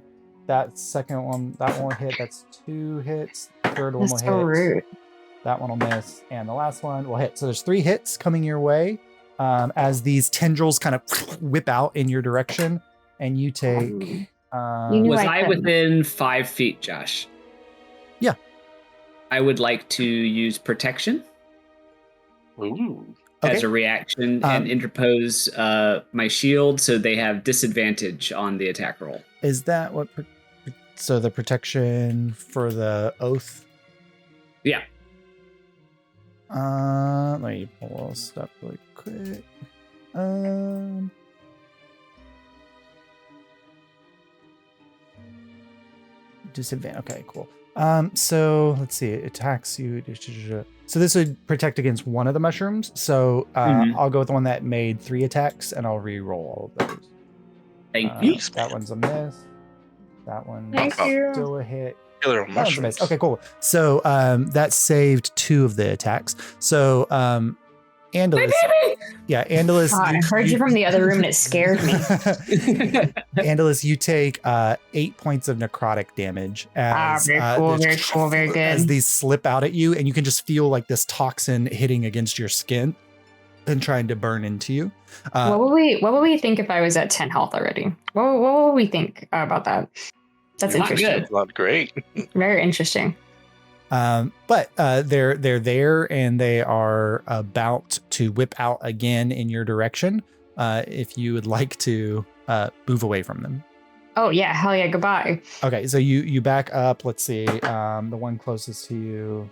That second one, that won't hit. That's 2 hits. Third one will That's hit. so rude. That one will miss, and the last one will hit. So there's 3 hits coming your way as these tendrils kind of whip out in your direction, and you take. You knew Was I I couldn't. within 5 feet, Josh? Yeah. I would like to use protection Ooh. as Okay. a reaction Um, and interpose my shield so they have disadvantage on the attack roll. Is that what? So the protection for the oath. Yeah. Let me pull this up really quick. Disadvantage. Okay, cool. So let's see. It attacks you. So this would protect against one of the mushrooms. So I'll go with the one that made 3 attacks, and I'll re-roll all of those. Thank you. That one's a miss. That one's Thank you. still a hit. Killer on That one's a miss. mushrooms. Okay, cool. So that saved 2 of the attacks. So Andalus, yeah, Andalus. God, I heard you from the other room and it scared me. Andalus, you take 8 points of necrotic damage as Very cool, very cool, very good. as these slip out at you, and you can just feel like this toxin hitting against your skin and trying to burn into you. What would we think if I was at 10 health already? What would we think about that? That's Not interesting. good. Not great. Very interesting. But they're there and they are about to whip out again in your direction. If you would like to move away from them. Oh yeah, hell yeah, goodbye. Okay, so you back up. Let's see. The one closest to you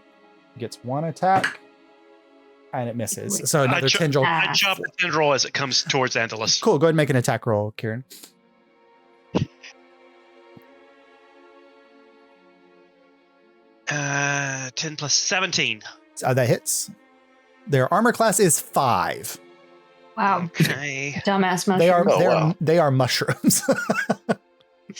gets 1 attack, and it misses. So another tendril. I chop the tendril as it comes towards Andalus. Cool. Go ahead and make an attack roll, Kieran. 10 plus 17. That hits. Their armor class is 5. Wow, Okay. dumbass mushroom. They are Oh, wow. they are mushrooms.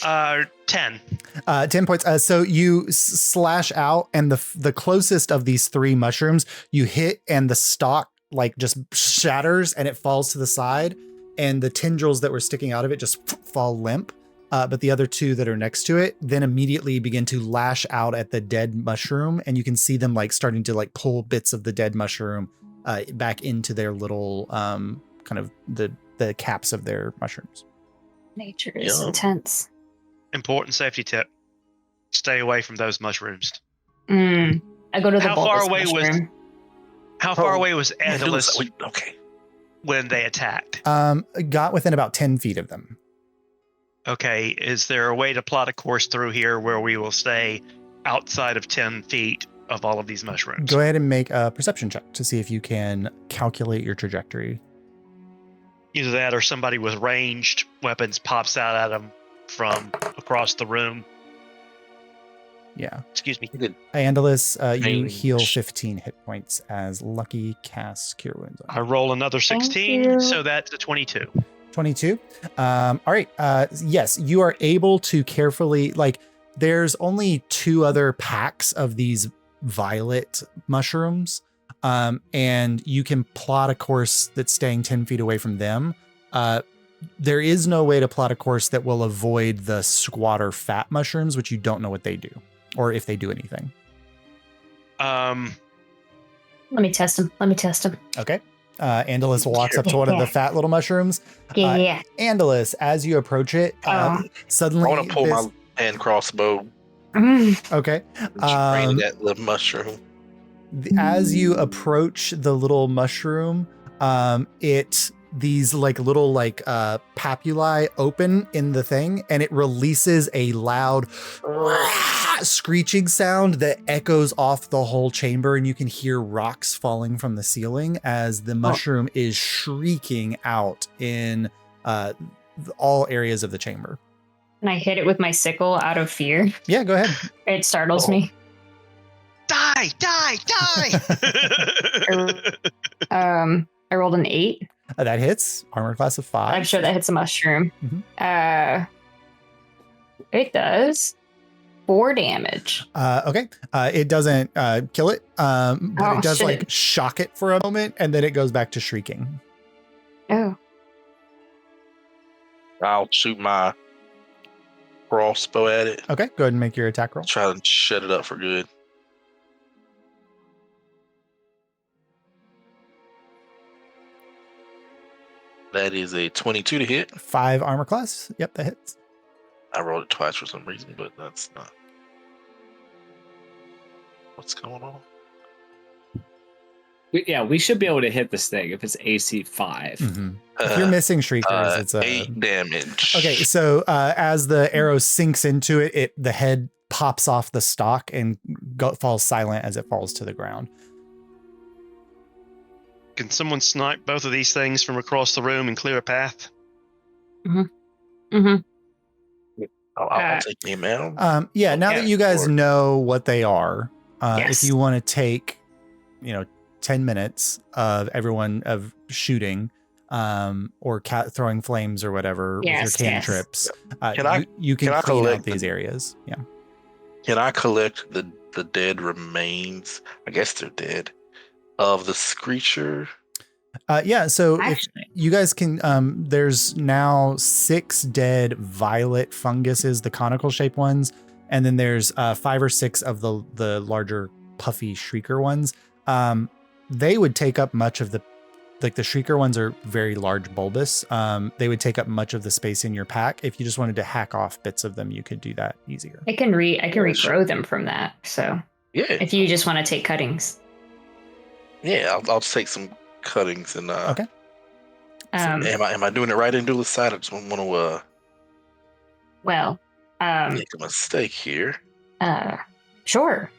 10. 10 points. So you slash out, and the closest of these 3 mushrooms you hit, and the stalk like just shatters and it falls to the side, and the tendrils that were sticking out of it just fall limp. But the other 2 that are next to it then immediately begin to lash out at the dead mushroom, and you can see them like starting to like pull bits of the dead mushroom back into their little kind of the caps of their mushrooms. Nature is Yeah. intense. Important safety tip. Stay away from those mushrooms. I go to the How far bulbous away was- mushroom. How far away was Yeah, Andalus okay. when they attacked? Got within about 10 feet of them. Okay, is there a way to plot a course through here where we will stay outside of 10 feet of all of these mushrooms? Go ahead and make a perception check to see if you can calculate your trajectory. Either that or somebody with ranged weapons pops out at them from across the room. Yeah. Excuse me. Andalus, you Range. heal 15 hit points as Lucky casts Cure Wounds on I you. roll another 16, you. so that's a 22. 22. All right. Yes, you are able to carefully, like, there's only 2 other packs of these violet mushrooms, and you can plot a course that's staying 10 feet away from them. there is no way to plot a course that will avoid the squatter fat mushrooms, which you don't know what they do or if they do anything. Let me test them. Okay. Andalus walks up to one of the fat little mushrooms. Yeah. Andalus, as you approach it, suddenly I want to pull my hand crossbow. Okay. Training at the mushroom. As you approach the little mushroom, these like little papulae open in the thing, and it releases a loud screeching sound that echoes off the whole chamber, and you can hear rocks falling from the ceiling as the mushroom is shrieking out in all areas of the chamber. And I hit it with my sickle out of fear. Yeah, go ahead. It startles me. Die! I rolled an 8. That hits. Armor class of 5. I'm sure that hits a mushroom. Mm-hmm. It does 4 damage. Okay. It doesn't kill it, but it does shit. shock it for a moment, and then it goes back to shrieking. Oh. I'll shoot my crossbow at it. Okay, go ahead and make your attack roll. Try to shut it up for good. That is a 22 to hit. 5 armor class. Yep, that hits. I rolled it twice for some reason, but that's not. What's going on? We should be able to hit this thing if it's AC 5. Mm-hmm. If you're missing shriekers, it's 8 damage. Okay, so as the arrow sinks into it, the head pops off the stalk and falls silent as it falls to the ground. Can someone snipe both of these things from across the room and clear a path? I'll take him out. Now that you guys know what they are, Yes. if you want to take, 10 minutes of everyone of shooting, or throwing flames or whatever with your cantrips, you can clean out these areas. Yeah. Can I collect the dead remains? I guess they're dead. Of the screecher. So Actually. if you guys can, there's now 6 dead violet funguses, the conical shaped ones, and then there's 5 or 6 of the larger puffy shrieker ones. They would take up much of the shrieker ones are very large bulbous. They would take up much of the space in your pack. If you just wanted to hack off bits of them, you could do that easier. I can regrow them from that. So Yeah. if you just want to take cuttings. Yeah, I'll take some cuttings and Okay. am I doing it right in Duelist side? I just want to make a mistake here. Sure.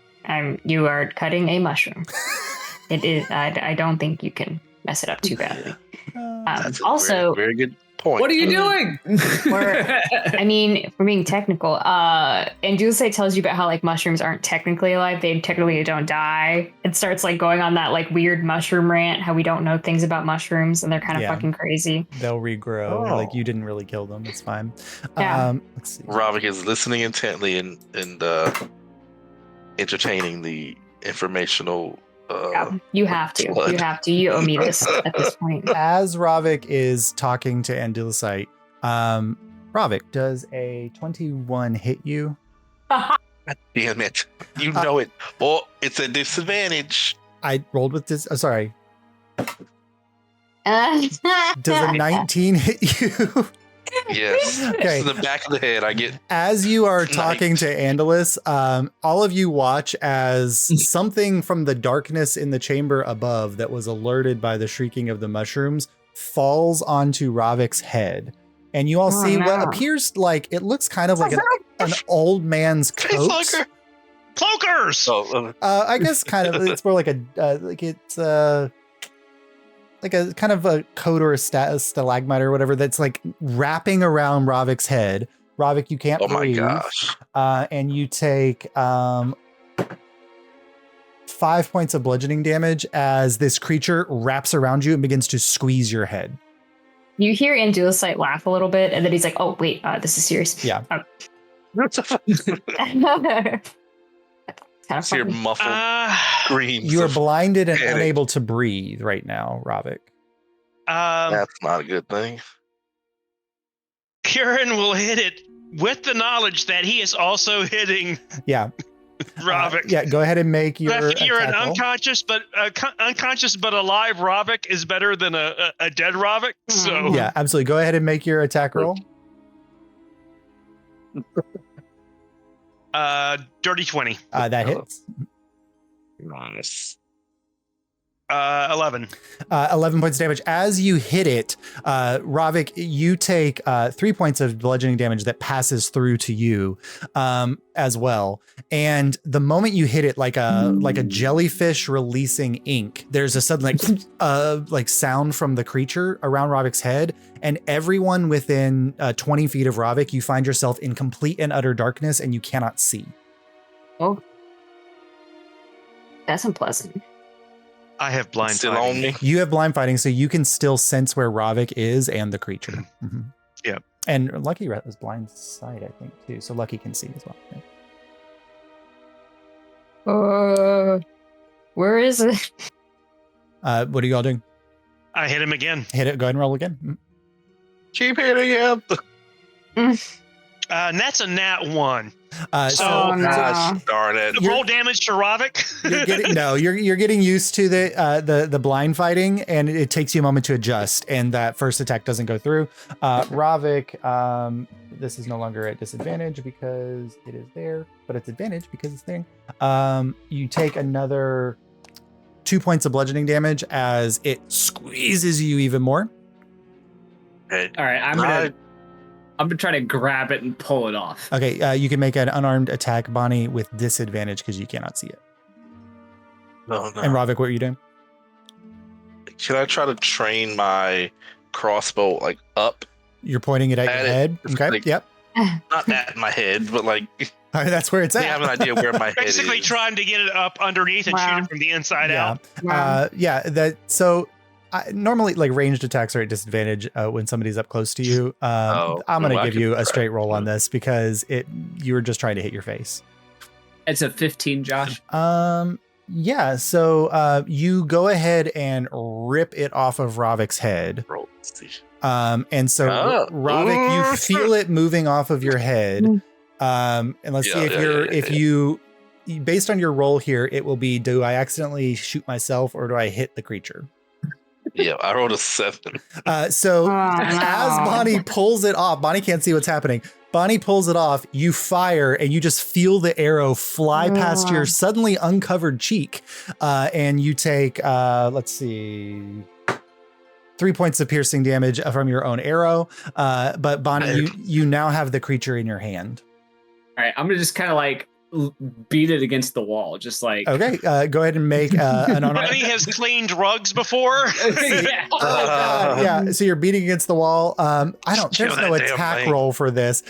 You are cutting a mushroom. It is. I don't think you can mess it up too badly. That's Also, very, very good point. What are you doing? if we're being technical, and Dulce tells you about how mushrooms aren't technically alive. They technically don't die. It starts going on that weird mushroom rant, how we don't know things about mushrooms and they're kind of fucking crazy. They'll regrow. Oh. You didn't really kill them. It's fine. Yeah. Let's see. Ravik is listening intently and entertaining the informational. You have to. blood. You have to. You owe me this at this point. As Ravik is talking to Andalusite, Ravik, does a 21 hit you? Damn it. You know it. Well, it's a disadvantage. I rolled with this. Sorry. Does Does a 19 hit you? Yes. Okay. To the back of the head, I get. As you are Nice. talking to Andalus, all of you watch as something from the darkness in the chamber above that was alerted by the shrieking of the mushrooms falls onto Ravik's head. And you all see what appears it looks kind of like an old man's coat. Cloakers! I guess kind of, it's more like a kind of a coat or a stalagmite or whatever that's wrapping around Ravik's head. Ravik, you can't breathe. Oh my gosh. And you take 5 points of bludgeoning damage as this creature wraps around you and begins to squeeze your head. You hear Andulusite laugh a little bit, and then he's like, "Oh wait, this is serious." Yeah. Kind of See your funny. muffled screams. You are of blinded and panic. unable to breathe right now, Ravik. That's not a good thing. Kieran will hit it with the knowledge that he is also hitting Yeah. Ravik. Yeah, go ahead and make your I figure an attack roll. unconscious but alive Ravik is better than a dead Ravik. So Yeah, absolutely. Go ahead and make your attack roll. dirty 20. That hits. Nice. 11. 11 points of damage. As you hit it, Ravik, you take 3 points of bludgeoning damage that passes through to you as well. And the moment you hit it, like a jellyfish releasing ink, there's a sudden like sound from the creature around Ravik's head, and everyone within 20 feet of Ravik, you find yourself in complete and utter darkness, and you cannot see. Oh, that's unpleasant. I have blind Still fighting. on me. You have blind fighting, so you can still sense where Ravik is and the creature. Mm-hmm. Yeah. And Lucky is blind sight, I think, too. So Lucky can see as well. Yeah. Where is it? What are you all doing? I hit him again. Hit it. Go ahead and roll again. Mm. Keep hitting him. And that's a nat 1. Oh, no. Gosh darn it. Roll damage to Ravik. You're getting used to the blind fighting, and it takes you a moment to adjust, and that first attack doesn't go through. Ravik, this is no longer at disadvantage because it is there, but it's advantage because it's there. You take another 2 points of bludgeoning damage as it squeezes you even more. Okay. All right, I'm gonna try to grab it and pull it off. Okay, you can make an unarmed attack, Bonnie, with disadvantage because you cannot see it. No. And Ravik, what are you doing? Can I try to train my crossbow like up? You're pointing it at your head. Okay. Like, Yep. Not at my head, but like All right, that's where it's I at. have an idea where my head Basically is. trying to get it up underneath and shoot it from the inside out. So normally, like, ranged attacks are at disadvantage when somebody's up close to you. I'm going to give you a straight roll on this because you were just trying to hit your face. It's a 15, Josh. Yeah. So you go ahead and rip it off of Ravik's head. And so Ravik, you feel it moving off of your head. And let's see if you, based on your roll here, it will be, do I accidentally shoot myself or do I hit the creature? Yeah, I rolled a 7. As Bonnie pulls it off, Bonnie can't see what's happening. Bonnie pulls it off, you fire, and you just feel the arrow fly past your suddenly uncovered cheek. And you take, 3 points of piercing damage from your own arrow. But Bonnie, you now have the creature in your hand. All right, I'm gonna just kind of like beat it against the wall, just like. Okay, go ahead and make an unarmed. Bonnie has cleaned rugs before. Yeah. Yeah, so you're beating against the wall. There's no attack roll for this.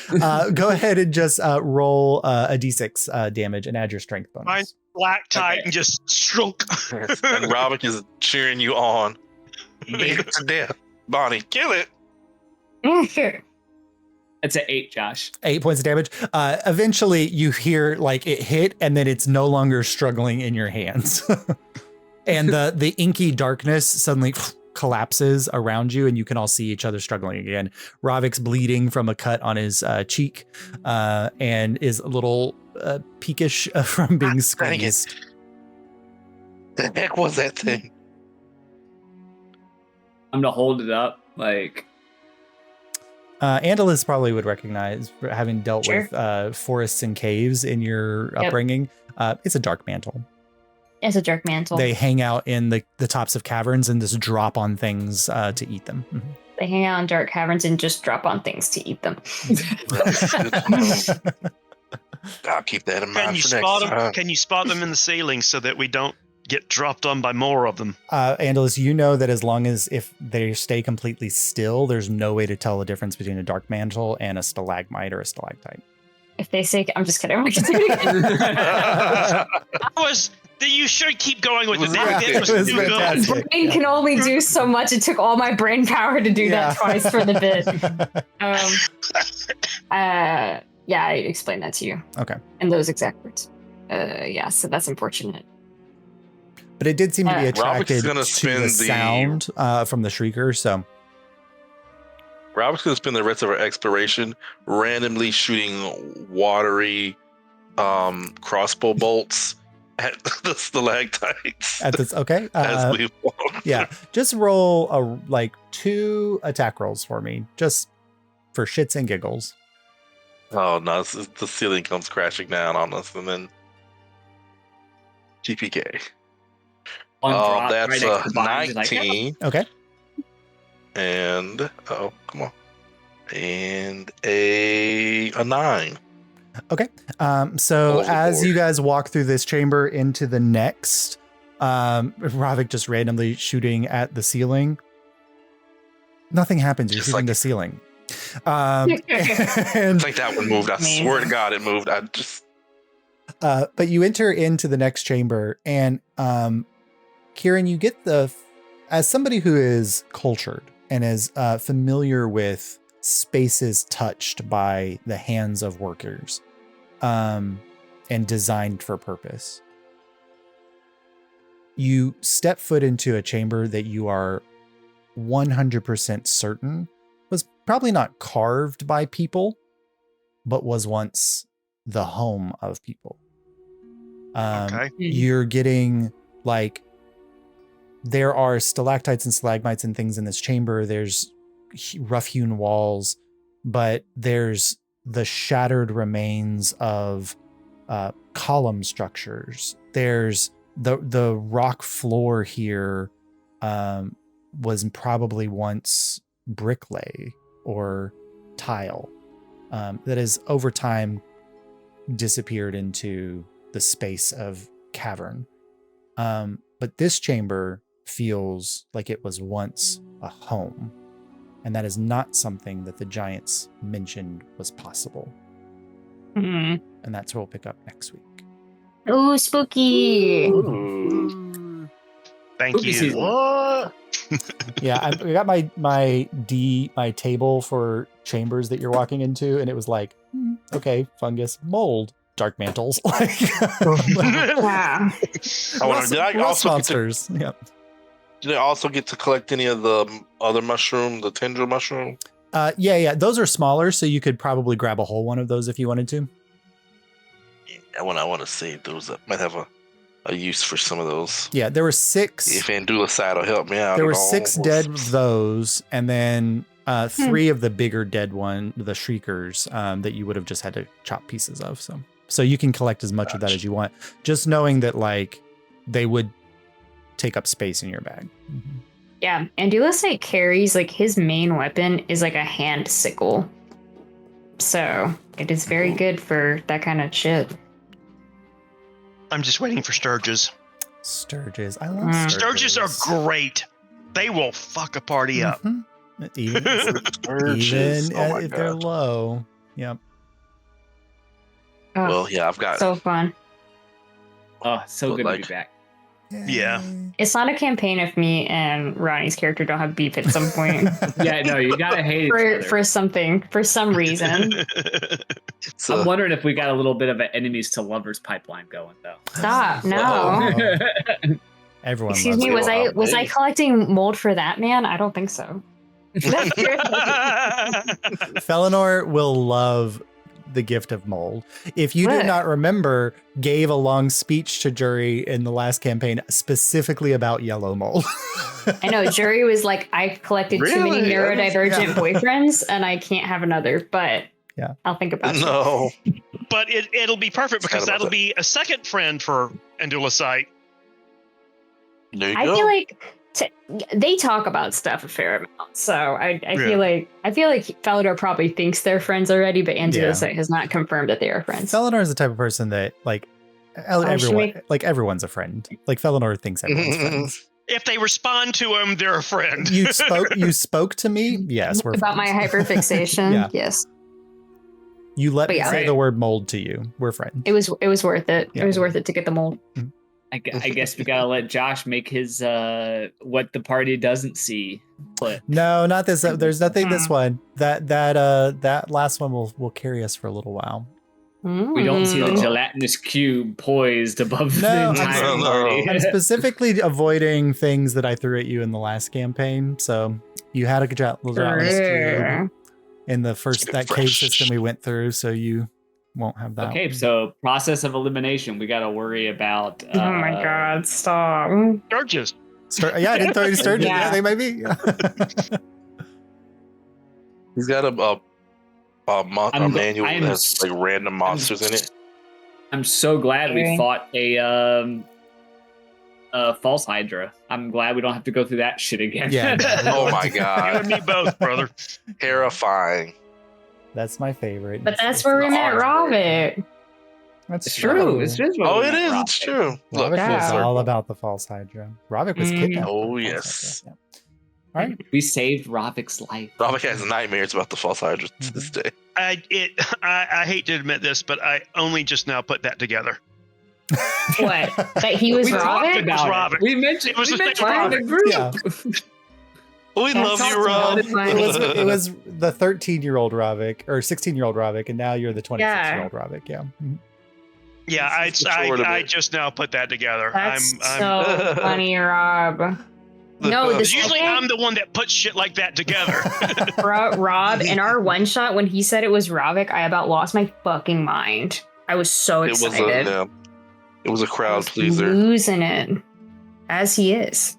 Go ahead and just roll a d6 damage and add your strength bonus. Mine's black tight and just shrunk. And Ravik is cheering you on. Beat it to death. Bonnie, kill it. It's an 8, Josh. 8 points of damage. Eventually you hear like it hit and then it's no longer struggling in your hands. And the inky darkness suddenly collapses around you and you can all see each other struggling again. Ravik's bleeding from a cut on his cheek and is a little peakish from being squeezed. The heck was that thing? I'm gonna hold it up like. Andalus probably would recognize, having dealt with forests and caves in your upbringing. It's a dark mantle. It's a dark mantle. They hang out in the tops of caverns and just drop on things to eat them. Mm-hmm. They hang out in dark caverns and just drop on things to eat them. I'll keep that in mind for next time. Can you spot them in the ceiling so that we don't get dropped on by more of them? Andalus, you know that as long as if they stay completely still, there's no way to tell the difference between a dark mantle and a stalagmite or a stalactite. If they say, I'm just kidding. I'm just kidding. You should keep going with it. It was fantastic. Brain can only do so much. It took all my brain power to do that twice for the bit. I explained that to you. Okay. In those exact words. So that's unfortunate. But it did seem to be attracted to the spin sound from the shrieker, so. Robert's gonna spend the rest of our exploration randomly shooting watery crossbow bolts at the stalactites. At this, okay. As we walk. Yeah, just roll 2 attack rolls for me, just for shits and giggles. Oh no, the ceiling comes crashing down on us, and then GPK. One drop That's right next to Bonds, like, 19. Okay. And come on. And a 9. Okay. So Overboard. as you guys walk through this chamber into the next, Ravik just randomly shooting at the ceiling. Nothing happens. You're Just shooting like- the ceiling. I And think that one moved. I swear to God, it moved. but you enter into the next chamber, and Kieran, you get as somebody who is cultured and is familiar with spaces touched by the hands of workers, and designed for purpose. You step foot into a chamber that you are 100% certain was probably not carved by people, but was once the home of people. Okay. You're getting there are stalactites and stalagmites and things in this chamber. There's rough hewn walls, but there's the shattered remains of column structures. There's the rock floor here was probably once bricklay or tile that has over time disappeared into the space of cavern. But this chamber feels like it was once a home, and that is not something that the giants mentioned was possible. Mm. And that's where we'll pick up next week. Ooh, spooky. Thank Spooky you. season. What? Yeah, I got my table for chambers that you're walking into, and it was like, okay, fungus, mold, dark mantles, like Yeah. Did I rust also get to, monsters. Yeah. did I also get to collect any of the other mushroom, the tendril mushroom? Yeah. Those are smaller, so you could probably grab a whole one of those if you wanted to. I want to save those. I might have a use for some of those. Yeah, there were 6. If Andulicide will help me out. There were at all. 6 dead of those, and then 3 of the bigger dead one, the shriekers, that you would have just had to chop pieces of. So you can collect as much of that as you want, just knowing that they would take up space in your bag. Yeah. And Dulasite carries his main weapon is a hand sickle. So it is very good for that kind of shit. I'm just waiting for Sturges. Sturges, I love Sturges are great. They will fuck a party up. Mhm. Even Sturges. Oh my if they're God. low. Yep. Oh, Well, yeah, I've got. so fun. Oh, so But, good to like- be back. Yeah. It's not a campaign if me and Ronnie's character don't have beef at some point. Yeah, no, you gotta hate each other. for some reason. It's I'm wondering if we got a little bit of an enemies to lovers pipeline going though. Stop. No. Oh. Everyone Excuse loves me, it. was I collecting mold for that man? I don't think so. Felinor will love the gift of mold. If you do What? not remember, gave a long speech to Jury in the last campaign specifically about yellow mold. I know, Jury was like, I collected too many Really? neurodivergent Yeah. boyfriends and I can't have another, but Yeah. I'll think about it. no. But it'll be perfect because Sad about that'll that. be a second friend for Andulicite. There you I go. feel like they talk about stuff a fair amount, so I feel like Felidor probably thinks they're friends already, but Andulasite has not confirmed that they are friends. Felinor is the type of person that everyone's a friend. Like Felinor thinks everyone's friends. If they respond to him, they're a friend. You spoke to me? Yes, we're About my friends. hyperfixation. Yeah. Yes, You let But me yeah. say the word mold to you. We're friends. it was worth it. Yeah. It was worth it to get the mold. I guess we gotta let Josh make his what the party doesn't see split. No, not this. There's nothing this one. That last one will carry us for a little while. We don't see the Mm. gelatinous cube poised above No, the I'm entire so- party. I'm specifically avoiding things that I threw at you in the last campaign. So You had a gelatinous cube in the first that cave Fresh. system we went through, so you won't have that. Okay, so process of elimination. We got to worry about. Oh my god, stop. Sturgis. Yeah, I didn't throw any sturgeon. Yeah. Yeah, they might be. He's got a manual that I'm has like random monsters in it. I'm so glad we Okay. fought a false Hydra. I'm glad we don't have to go through that shit again. Yeah. Oh my You god, and me both, brother. terrifying. That's my favorite. But that's where we met Ravik. That's It's true. It's just Oh, it is. It's true. Look, Ravik Yeah. was full all circle. about the false Hydra. Ravik was Mhm. kidnapped. Oh, by the false yes. Hydra. Yeah. All right. We saved Ravik's life. Ravik has nightmares about the false Hydra to this day. I hate to admit this, but I only just now put that together. What? That he was We talked Ravik? about Ravik. it. We mentioned It was we the mentioned same Ravik group. Yeah. We That's love you, also Rob. really funny. It was the 13-year-old Ravik or 16-year-old Ravik, and now you're the 26-year-old Ravik. Yeah. Mhm. Yeah, This is mature to I me. just now put that together. That's I'm so funny, Rob. No, this usually I'm the one that puts shit like that together. Rob, in our one shot, when he said it was Ravik, I about lost my fucking mind. I was so It was excited. it was a I crowd was pleaser. losing it. As he is.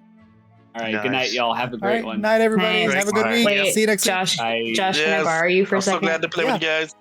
All right. Nice. Good night, y'all. Have a All great right. one. Night, everybody. Nice. Have a good Bye. week. Wait, See you next week. Josh, Bye. Josh, can I Yes, borrow you for I'm a so second? glad to play with you guys.